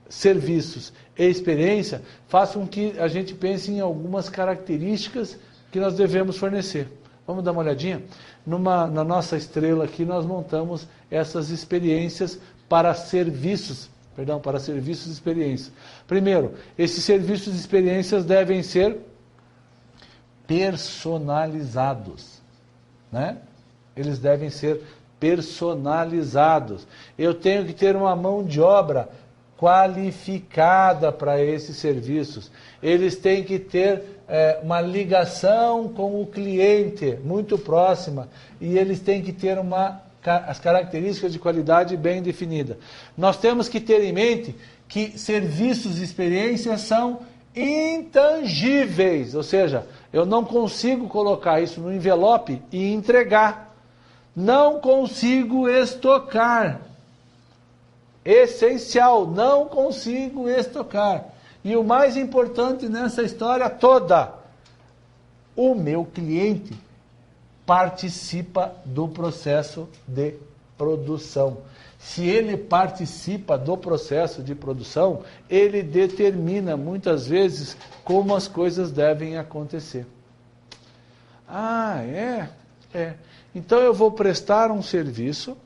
serviços e experiência, faz com que a gente pense em algumas características que nós devemos fornecer. Vamos dar uma olhadinha? Na nossa estrela aqui, nós montamos essas experiências para serviços e experiências. Primeiro, esses serviços e experiências devem ser personalizados, né? Eles devem ser personalizados. Eu tenho que ter uma mão de obra qualificada para esses serviços. Eles têm que ter uma ligação com o cliente muito próxima e eles têm que ter as características de qualidade bem definidas. Nós temos que ter em mente que serviços e experiências são intangíveis, ou seja, eu não consigo colocar isso no envelope e entregar. Não consigo estocar. Essencial, não consigo estocar. E o mais importante nessa história toda, o meu cliente participa do processo de produção. Se ele participa do processo de produção, ele determina muitas vezes como as coisas devem acontecer. Ah, é? É. Então eu vou prestar um serviço.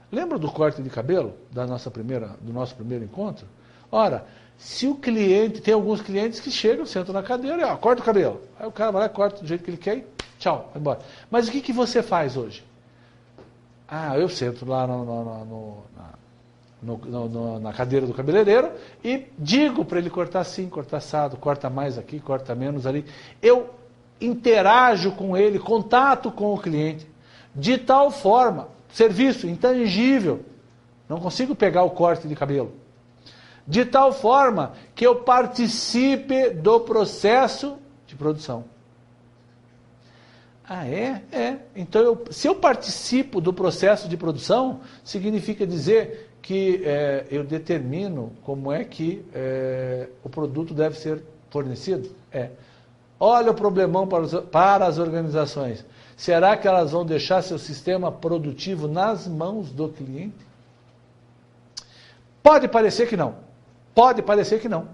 Lembra do corte de cabelo do nosso primeiro encontro? Ora, se o cliente, tem alguns clientes que chegam, sentam na cadeira e corta o cabelo. Aí o cara vai lá, corta do jeito que ele quer e tchau, vai embora. Mas o que você faz hoje? Ah, eu sento lá na cadeira do cabeleireiro e digo para ele cortar assim, cortar assado, corta mais aqui, corta menos ali. Eu interajo com ele, contato com o cliente, de tal forma, serviço intangível, não consigo pegar o corte de cabelo, de tal forma que eu participe do processo de produção. Ah, é? É. Então, se eu participo do processo de produção, significa dizer que eu determino como é que o produto deve ser fornecido? É. Olha o problemão para as organizações. Será que elas vão deixar seu sistema produtivo nas mãos do cliente? Pode parecer que não. Pode parecer que não.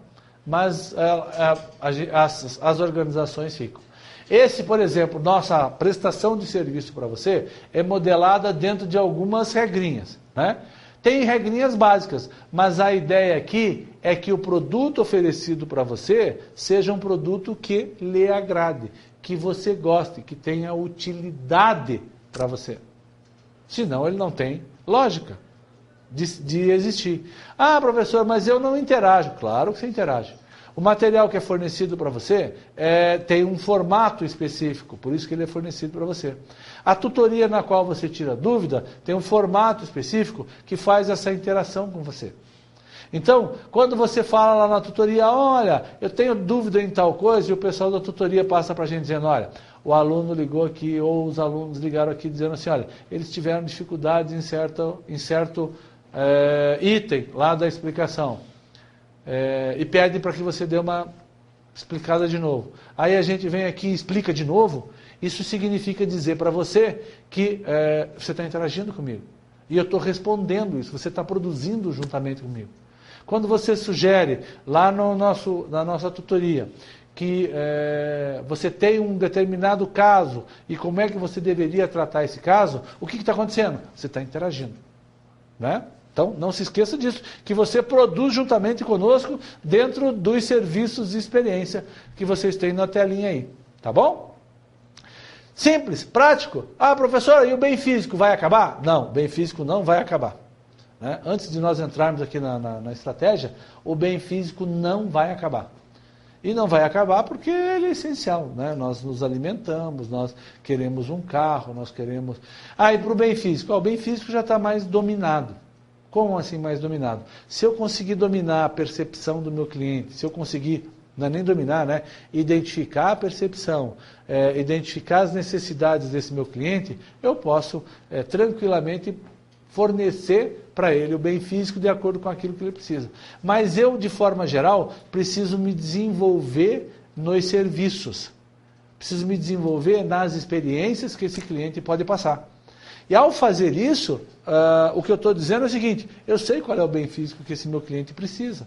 Mas as organizações ficam. Esse, por exemplo, nossa prestação de serviço para você é modelada dentro de algumas regrinhas, né? Tem regrinhas básicas, mas a ideia aqui é que o produto oferecido para você seja um produto que lhe agrade, que você goste, que tenha utilidade para você. Senão ele não tem lógica de existir. Ah, professor, mas eu não interajo. Claro que você interage. O material que é fornecido para você tem um formato específico, por isso que ele é fornecido para você. A tutoria na qual você tira dúvida tem um formato específico que faz essa interação com você. Então, quando você fala lá na tutoria, olha, eu tenho dúvida em tal coisa, e o pessoal da tutoria passa para a gente dizendo, olha, o aluno ligou aqui, ou os alunos ligaram aqui dizendo assim, olha, eles tiveram dificuldades em certo item lá da explicação. E pedem para que você dê uma explicada de novo. Aí a gente vem aqui e explica de novo. Isso significa dizer para você que você está interagindo comigo. E eu estou respondendo isso, você está produzindo juntamente comigo. Quando você sugere lá na nossa tutoria que você tem um determinado caso e como é que você deveria tratar esse caso, o que está acontecendo? Você está interagindo. Né? Então, não se esqueça disso, que você produz juntamente conosco dentro dos serviços de experiência que vocês têm na telinha aí. Tá bom? Simples, prático. Ah, professor, e o bem físico vai acabar? Não, o bem físico não vai acabar. Né? Antes de nós entrarmos aqui na estratégia, o bem físico não vai acabar. E não vai acabar porque ele é essencial. Né? Nós nos alimentamos, nós queremos um carro, nós queremos... Ah, e para o bem físico? O bem físico já está mais dominado. Como assim mais dominado? Se eu conseguir dominar a percepção do meu cliente, se eu conseguir, não é nem dominar, né? Identificar a percepção, identificar as necessidades desse meu cliente, eu posso tranquilamente fornecer para ele o bem físico de acordo com aquilo que ele precisa. Mas eu, de forma geral, preciso me desenvolver nos serviços. Preciso me desenvolver nas experiências que esse cliente pode passar. E ao fazer isso, o que eu estou dizendo é o seguinte, eu sei qual é o bem físico que esse meu cliente precisa.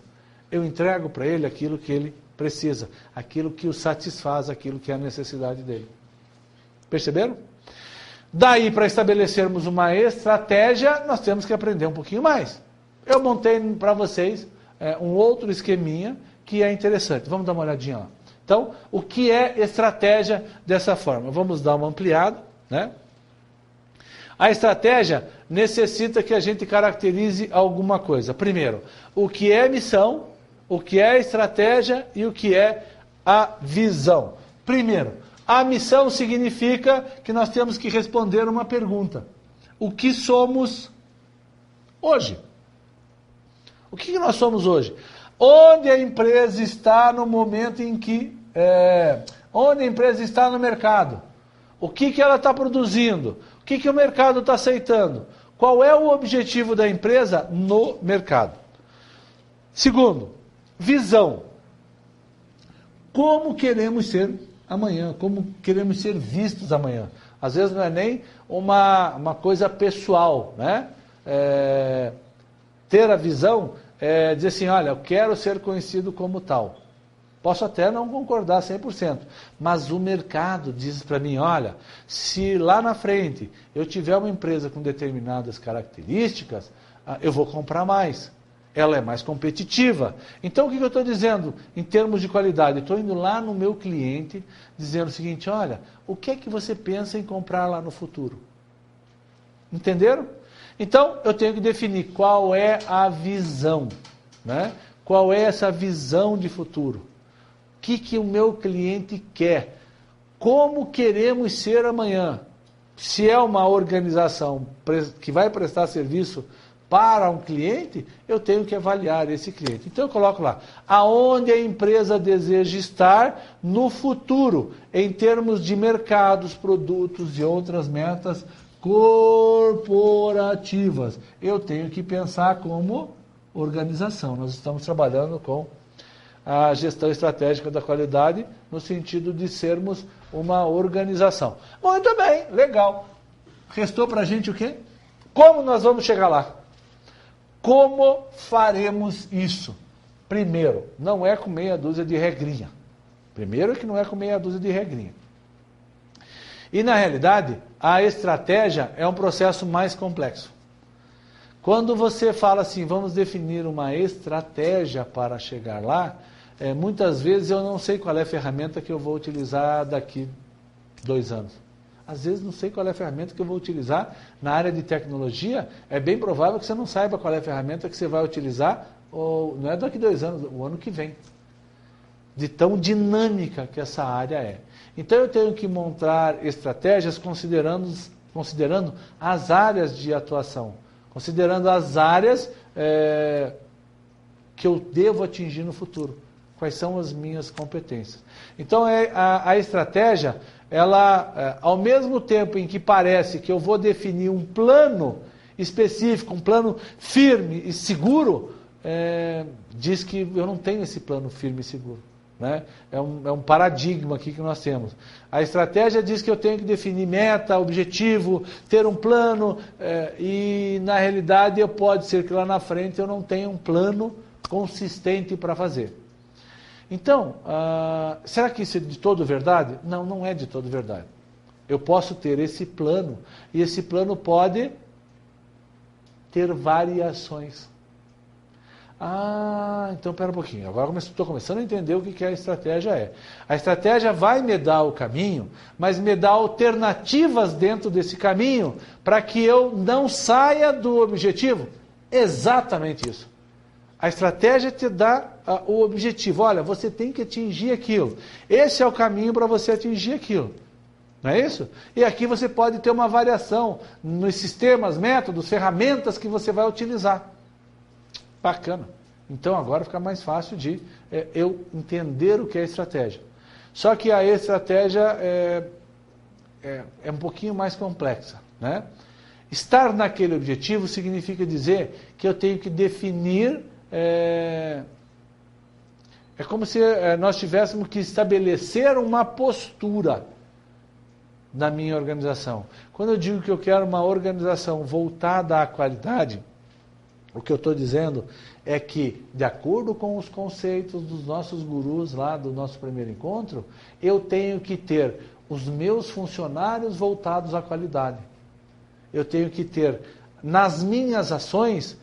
Eu entrego para ele aquilo que ele precisa, aquilo que o satisfaz, aquilo que é a necessidade dele. Perceberam? Daí, para estabelecermos uma estratégia, nós temos que aprender um pouquinho mais. Eu montei para vocês um outro esqueminha que é interessante. Vamos dar uma olhadinha lá. Então, o que é estratégia dessa forma? Vamos dar uma ampliada, né? A estratégia necessita que a gente caracterize alguma coisa. Primeiro, o que é missão, o que é estratégia e o que é a visão. Primeiro, a missão significa que nós temos que responder uma pergunta. O que somos hoje? O que nós somos hoje? Onde a empresa está no momento em que... onde a empresa está no mercado? O que ela está produzindo? O que o mercado está aceitando? Qual é o objetivo da empresa no mercado? Segundo, visão. Como queremos ser amanhã? Como queremos ser vistos amanhã? Às vezes não é nem uma coisa pessoal, né? Ter a visão é dizer assim, olha, eu quero ser conhecido como tal. Posso até não concordar 100%, mas o mercado diz para mim, olha, se lá na frente eu tiver uma empresa com determinadas características, eu vou comprar mais. Ela é mais competitiva. Então, o que eu estou dizendo em termos de qualidade? Eu estou indo lá no meu cliente, dizendo o seguinte, olha, o que é que você pensa em comprar lá no futuro? Entenderam? Então, eu tenho que definir qual é a visão, né? Qual é essa visão de futuro? O que o meu cliente quer? Como queremos ser amanhã? Se é uma organização que vai prestar serviço para um cliente, eu tenho que avaliar esse cliente. Então eu coloco lá, aonde a empresa deseja estar no futuro, em termos de mercados, produtos e outras metas corporativas. Eu tenho que pensar como organização. Nós estamos trabalhando com a gestão estratégica da qualidade no sentido de sermos uma organização. Muito bem, legal. Restou para a gente o quê? Como nós vamos chegar lá? Como faremos isso? Primeiro, não é com meia dúzia de regrinha. Primeiro é que não é com meia dúzia de regrinha. E na realidade, a estratégia é um processo mais complexo. Quando você fala assim, vamos definir uma estratégia para chegar lá, muitas vezes eu não sei qual é a ferramenta que eu vou utilizar daqui 2 anos. Às vezes não sei qual é a ferramenta que eu vou utilizar na área de tecnologia. É bem provável que você não saiba qual é a ferramenta que você vai utilizar, ou não é daqui 2 anos, o ano que vem. De tão dinâmica que essa área é. Então eu tenho que montar estratégias considerando as áreas de atuação, considerando as áreas que eu devo atingir no futuro. Quais são as minhas competências. Então a estratégia, ela, ao mesmo tempo em que parece que eu vou definir um plano específico, um plano firme e seguro, diz que eu não tenho esse plano firme e seguro. né? É um paradigma aqui que nós temos. A estratégia diz que eu tenho que definir meta, objetivo, ter um plano, e na realidade pode ser que lá na frente eu não tenha um plano consistente para fazer. Então, será que isso é de todo verdade? Não, não é de todo verdade. Eu posso ter esse plano, e esse plano pode ter variações. Então pera um pouquinho, agora estou começando a entender o que a estratégia é. A estratégia vai me dar o caminho, mas me dá alternativas dentro desse caminho para que eu não saia do objetivo. Exatamente isso. A estratégia te dá o objetivo. Olha, você tem que atingir aquilo. Esse é o caminho para você atingir aquilo. Não é isso? E aqui você pode ter uma variação nos sistemas, métodos, ferramentas que você vai utilizar. Bacana. Então agora fica mais fácil de eu entender o que é estratégia. Só que a estratégia é um pouquinho mais complexa, né? Estar naquele objetivo significa dizer que eu tenho que definir... É como se nós tivéssemos que estabelecer uma postura na minha organização. Quando eu digo que eu quero uma organização voltada à qualidade, o que eu estou dizendo é que, de acordo com os conceitos dos nossos gurus lá do nosso primeiro encontro, eu tenho que ter os meus funcionários voltados à qualidade. Eu tenho que ter, nas minhas ações,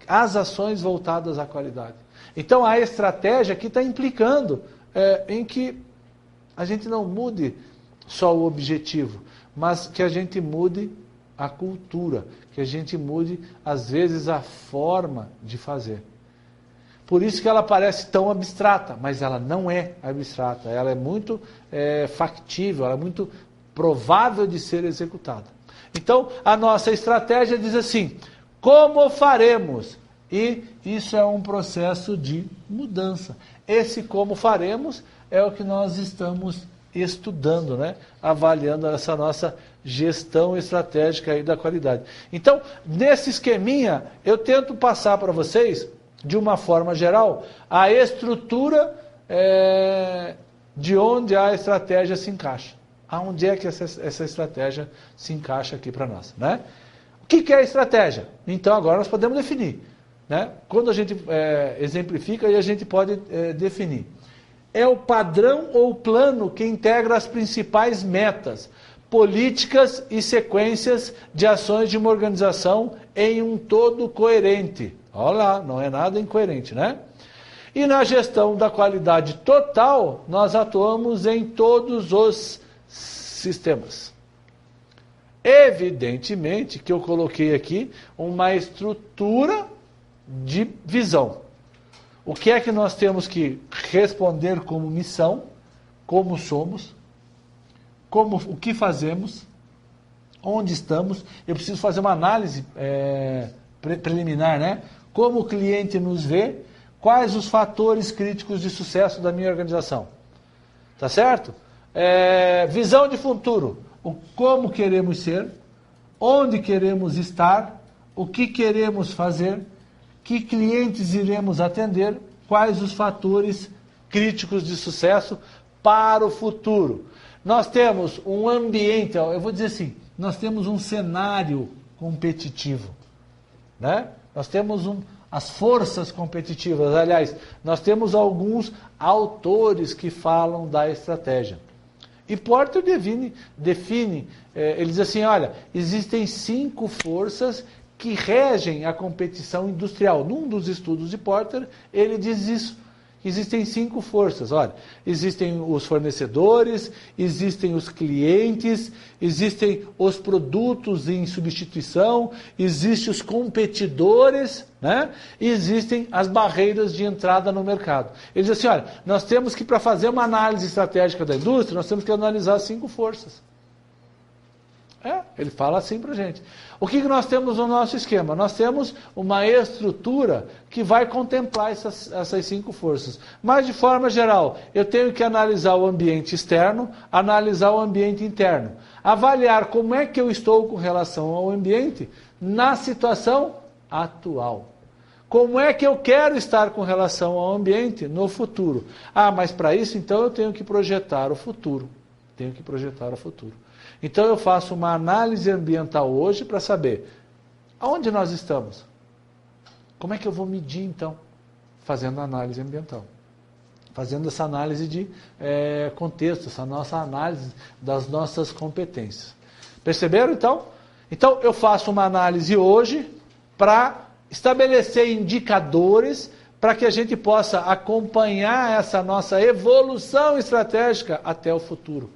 as ações voltadas à qualidade. Então, a estratégia aqui está implicando em que a gente não mude só o objetivo, mas que a gente mude a cultura, que a gente mude, às vezes, a forma de fazer. Por isso que ela parece tão abstrata, mas ela não é abstrata, ela é muito factível, ela é muito provável de ser executada. Então, a nossa estratégia diz assim: como faremos? E isso é um processo de mudança. Esse como faremos é o que nós estamos estudando, né? Avaliando essa nossa gestão estratégica aí da qualidade. Então, nesse esqueminha, eu tento passar para vocês, de uma forma geral, a estrutura de onde a estratégia se encaixa. Aonde é que essa estratégia se encaixa aqui para nós, né? O que é a estratégia? Então, agora nós podemos definir, né? Quando a gente exemplifica, aí a gente pode definir. É o padrão ou plano que integra as principais metas, políticas e sequências de ações de uma organização em um todo coerente. Olha lá, não é nada incoerente, né? E na gestão da qualidade total, nós atuamos em todos os sistemas. Evidentemente que eu coloquei aqui uma estrutura de visão. O que é que nós temos que responder como missão, como somos, o que fazemos, onde estamos. Eu preciso fazer uma análise preliminar, né? Como o cliente nos vê, quais os fatores críticos de sucesso da minha organização. Tá certo? Visão de futuro, como queremos ser, onde queremos estar, o que queremos fazer, que clientes iremos atender, quais os fatores críticos de sucesso para o futuro. Nós temos um ambiente, eu vou dizer assim, nós temos um cenário competitivo, né? Nós temos as forças competitivas, aliás, nós temos alguns autores que falam da estratégia. E Porter define, ele diz assim, olha, existem 5 forças que regem a competição industrial. Num dos estudos de Porter, ele diz isso. Existem 5 forças. Olha, existem os fornecedores, existem os clientes, existem os produtos em substituição, existem os competidores, né? E existem as barreiras de entrada no mercado. Ele diz assim, olha, nós temos que, para fazer uma análise estratégica da indústria, nós temos que analisar as 5 forças. Ele fala assim para a gente. O que nós temos no nosso esquema? Nós temos uma estrutura que vai contemplar essas 5 forças. Mas, de forma geral, eu tenho que analisar o ambiente externo, analisar o ambiente interno. Avaliar como é que eu estou com relação ao ambiente na situação atual. como é que eu quero estar com relação ao ambiente no futuro. Ah, mas para isso, então, eu tenho que projetar o futuro. Tenho que projetar o futuro. Então, eu faço uma análise ambiental hoje para saber aonde nós estamos. Como é que eu vou medir, então? Fazendo a análise ambiental. Fazendo essa análise de contexto, essa nossa análise das nossas competências. Perceberam, então? Então, eu faço uma análise hoje para estabelecer indicadores para que a gente possa acompanhar essa nossa evolução estratégica até o futuro.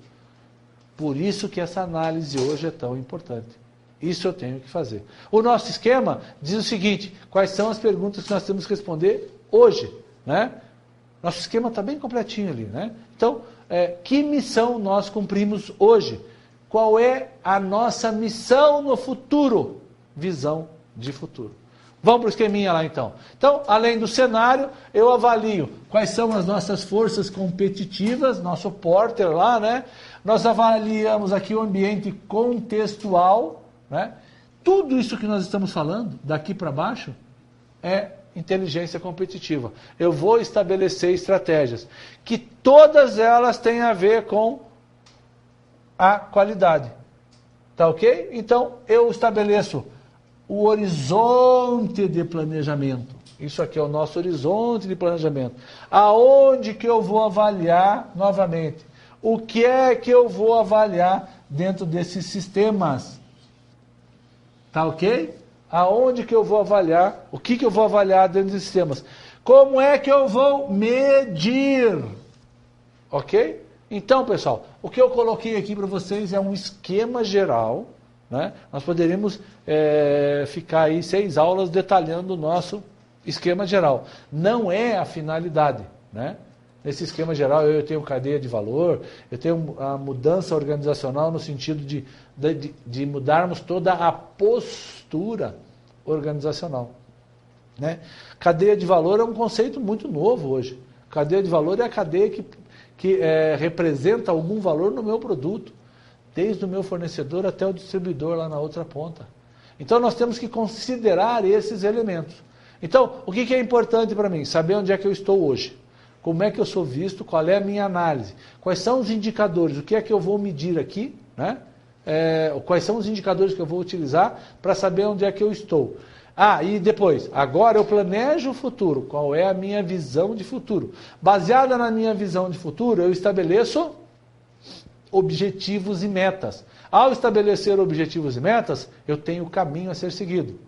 Por isso que essa análise hoje é tão importante. Isso eu tenho que fazer. O nosso esquema diz o seguinte: quais são as perguntas que nós temos que responder hoje, né? Nosso esquema está bem completinho ali, né? Então, que missão nós cumprimos hoje? Qual é a nossa missão no futuro? Visão de futuro. Vamos para o esqueminha lá então. Então, além do cenário, eu avalio quais são as nossas forças competitivas, nosso Porter lá, né? Nós avaliamos aqui o ambiente contextual, né? Tudo isso que nós estamos falando, daqui para baixo, é inteligência competitiva. Eu vou estabelecer estratégias, que todas elas têm a ver com a qualidade. Tá ok? Então, eu estabeleço o horizonte de planejamento. Isso aqui é o nosso horizonte de planejamento. Aonde que eu vou avaliar novamente? O que é que eu vou avaliar dentro desses sistemas? Tá ok? Aonde que eu vou avaliar? O que eu vou avaliar dentro desses sistemas? Como é que eu vou medir? Ok? Então, pessoal, o que eu coloquei aqui para vocês é um esquema geral, né? Nós poderíamos ficar aí 6 aulas detalhando o nosso esquema geral. Não é a finalidade, né? Nesse esquema geral eu tenho cadeia de valor, eu tenho a mudança organizacional no sentido de mudarmos toda a postura organizacional, né? Cadeia de valor é um conceito muito novo hoje. Cadeia de valor é a cadeia que representa algum valor no meu produto, desde o meu fornecedor até o distribuidor lá na outra ponta. Então nós temos que considerar esses elementos. Então, o que é importante para mim? Saber onde é que eu estou hoje. Como é que eu sou visto, qual é a minha análise, quais são os indicadores, o que é que eu vou medir aqui, né? Quais são os indicadores que eu vou utilizar para saber onde é que eu estou. Ah, e depois, agora eu planejo o futuro, qual é a minha visão de futuro. Baseada na minha visão de futuro, eu estabeleço objetivos e metas. Ao estabelecer objetivos e metas, eu tenho o caminho a ser seguido.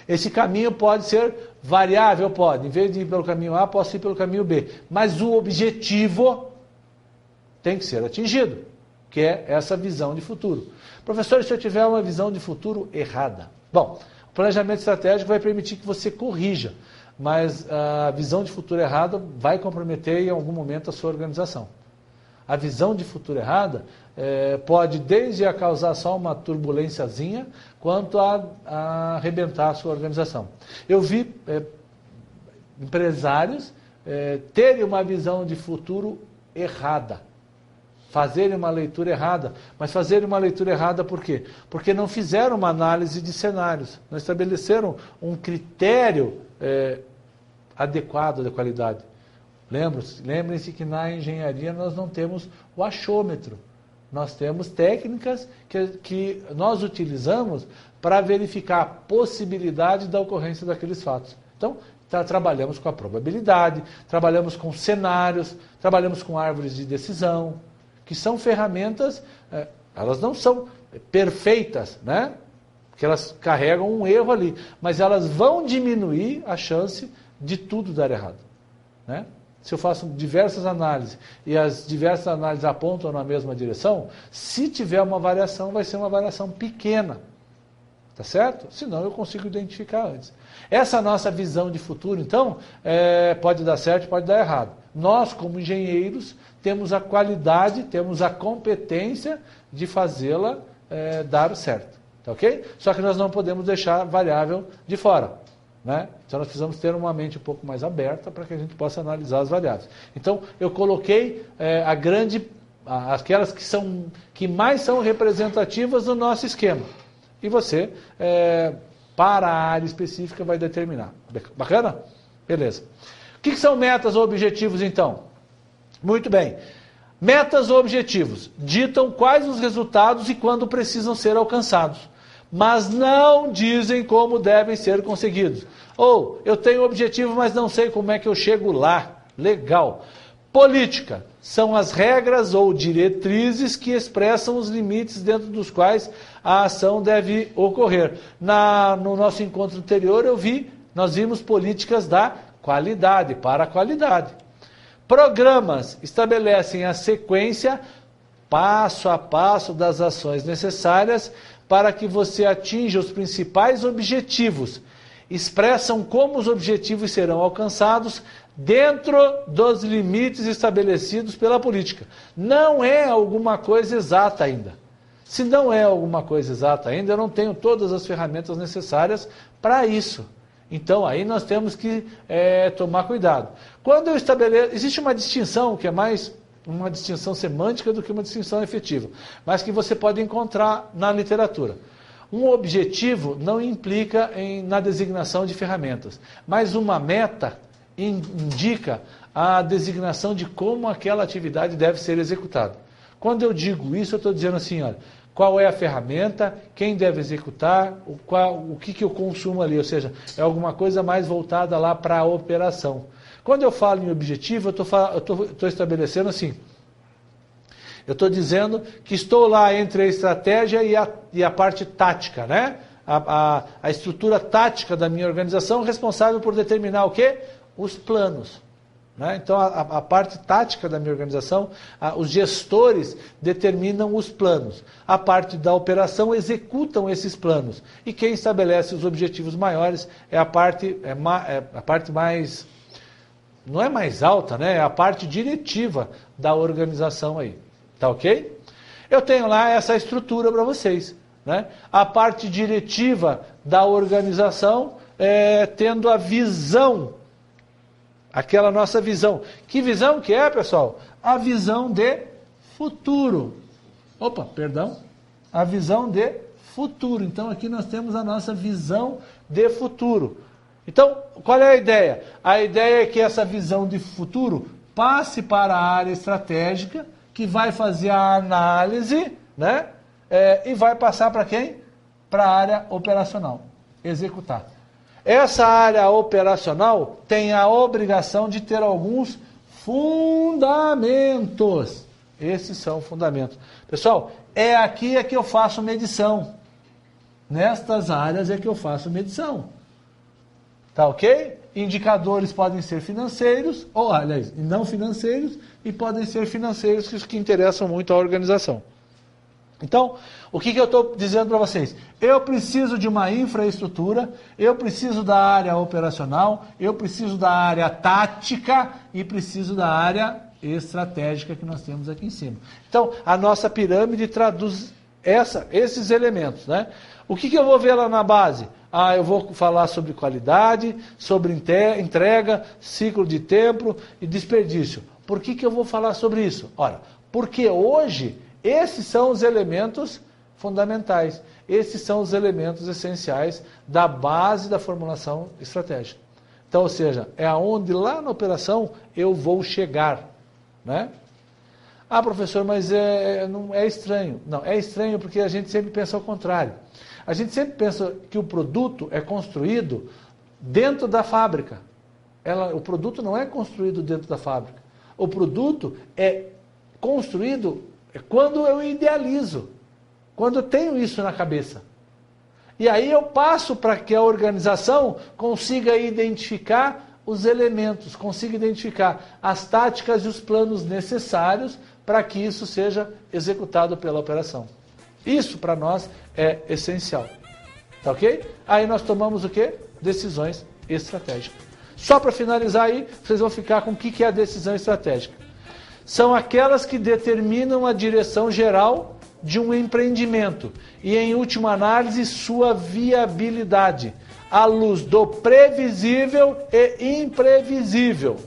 Esse caminho pode ser variável, pode. Em vez de ir pelo caminho A, posso ir pelo caminho B. Mas o objetivo tem que ser atingido, que é essa visão de futuro. Professor, se eu tiver uma visão de futuro errada? Bom, o planejamento estratégico vai permitir que você corrija, mas a visão de futuro errada vai comprometer em algum momento a sua organização. A visão de futuro errada pode desde a causar só uma turbulênciazinha, quanto a arrebentar a sua organização. Eu vi empresários terem uma visão de futuro errada, fazerem uma leitura errada. Mas fazerem uma leitura errada por quê? Porque não fizeram uma análise de cenários, não estabeleceram um critério adequado de qualidade. Lembrem-se que na engenharia nós não temos o achômetro. Nós temos técnicas que nós utilizamos para verificar a possibilidade da ocorrência daqueles fatos. Então, trabalhamos com a probabilidade, trabalhamos com cenários, trabalhamos com árvores de decisão, que são ferramentas, elas não são perfeitas, né? Porque elas carregam um erro ali, mas elas vão diminuir a chance de tudo dar errado, né? Se eu faço diversas análises e as diversas análises apontam na mesma direção, se tiver uma variação, vai ser uma variação pequena. Tá certo? Senão eu consigo identificar antes. Essa nossa visão de futuro, então, pode dar certo, pode dar errado. Nós, como engenheiros, temos a qualidade, temos a competência de fazê-la dar certo. Tá ok? Só que nós não podemos deixar a variável de fora, né? Então nós precisamos ter uma mente um pouco mais aberta para que a gente possa analisar as variáveis. Então eu coloquei aquelas que mais são representativas do nosso esquema. E você para a área específica vai determinar. Bacana? Beleza. O que são metas ou objetivos, então? Muito bem. Metas ou objetivos ditam quais os resultados e quando precisam ser alcançados, mas não dizem como devem ser conseguidos. Ou, eu tenho um objetivo, mas não sei como é que eu chego lá. Legal. Política são as regras ou diretrizes que expressam os limites dentro dos quais a ação deve ocorrer. No nosso encontro anterior, nós vimos políticas da qualidade, para a qualidade. Programas estabelecem a sequência, passo a passo, das ações necessárias para que você atinja os principais objetivos. Expressam como os objetivos serão alcançados dentro dos limites estabelecidos pela política. Não é alguma coisa exata ainda. Se não é alguma coisa exata ainda, eu não tenho todas as ferramentas necessárias para isso. Então, aí nós temos que tomar cuidado. Quando eu estabeleço... Existe uma distinção que é mais uma distinção semântica do que uma distinção efetiva, mas que você pode encontrar na literatura. Um objetivo não implica na designação de ferramentas, mas uma meta indica a designação de como aquela atividade deve ser executada. Quando eu digo isso, eu estou dizendo assim, olha, qual é a ferramenta, quem deve executar, o que eu consumo ali, ou seja, é alguma coisa mais voltada lá para a operação. Quando eu falo em objetivo, eu estou estabelecendo assim, eu estou dizendo que estou lá entre a estratégia e a parte tática, né? A estrutura tática da minha organização responsável por determinar o quê? Os planos. Né? Então, a parte tática da minha organização, os gestores determinam os planos. A parte da operação executam esses planos. E quem estabelece os objetivos maiores é a parte mais... Não é mais alta, né? É a parte diretiva da organização aí. Tá ok? Eu tenho lá essa estrutura para vocês. Né? A parte diretiva da organização tendo a visão, aquela nossa visão. Que visão que é, pessoal? A visão de futuro. Opa, perdão. A visão de futuro. Então aqui nós temos a nossa visão de futuro. Então, qual é a ideia? A ideia é que essa visão de futuro passe para a área estratégica, que vai fazer a análise, né? E vai passar para quem? Para a área operacional, executar. Essa área operacional tem a obrigação de ter alguns fundamentos. Esses são fundamentos. Pessoal, aqui que eu faço medição. Nestas áreas é que eu faço medição. Tá ok? Indicadores podem ser financeiros, ou aliás, não financeiros, e podem ser financeiros que interessam muito à organização. Então, o que eu estou dizendo para vocês? Eu preciso de uma infraestrutura, eu preciso da área operacional, eu preciso da área tática e preciso da área estratégica que nós temos aqui em cima. Então, a nossa pirâmide traduz esses elementos. Né? O que eu vou ver lá na base? Eu vou falar sobre qualidade, sobre entrega, ciclo de tempo e desperdício. Por que eu vou falar sobre isso? Ora, porque hoje esses são os elementos fundamentais. Esses são os elementos essenciais da base da formulação estratégica. Então, ou seja, é aonde lá na operação eu vou chegar. Né? Professor, mas não é estranho. Não, é estranho porque a gente sempre pensa ao contrário. A gente sempre pensa que o produto é construído dentro da fábrica. O produto não é construído dentro da fábrica. O produto é construído quando eu idealizo, quando eu tenho isso na cabeça. E aí eu passo para que a organização consiga identificar os elementos, consiga identificar as táticas e os planos necessários para que isso seja executado pela operação. Isso para nós é essencial. Tá ok? Aí nós tomamos o quê? Decisões estratégicas. Só para finalizar aí, vocês vão ficar com o que é a decisão estratégica. São aquelas que determinam a direção geral de um empreendimento e, em última análise, sua viabilidade, à luz do previsível e imprevisível,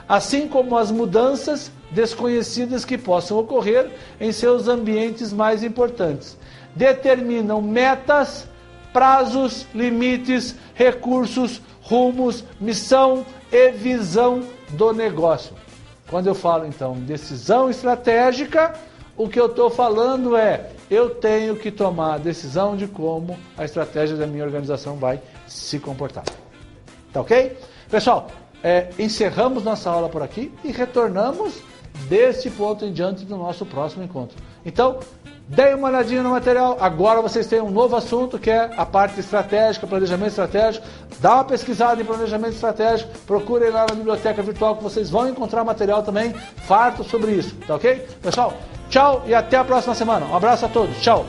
assim como as mudanças desconhecidas que possam ocorrer em seus ambientes mais importantes. Determinam metas prazos, limites, recursos, rumos, missão e visão do negócio. Quando eu falo, então, decisão estratégica, o que eu estou falando é, eu tenho que tomar a decisão de como a estratégia da minha organização vai se comportar. Tá ok? Pessoal, encerramos nossa aula por aqui e retornamos deste ponto em diante do nosso próximo encontro. Então, deem uma olhadinha no material. Agora vocês têm um novo assunto, que é a parte estratégica, planejamento estratégico. Dá uma pesquisada em planejamento estratégico. Procurem lá na biblioteca virtual que vocês vão encontrar material também farto sobre isso. Tá ok? Pessoal, tchau e até a próxima semana. Um abraço a todos. Tchau.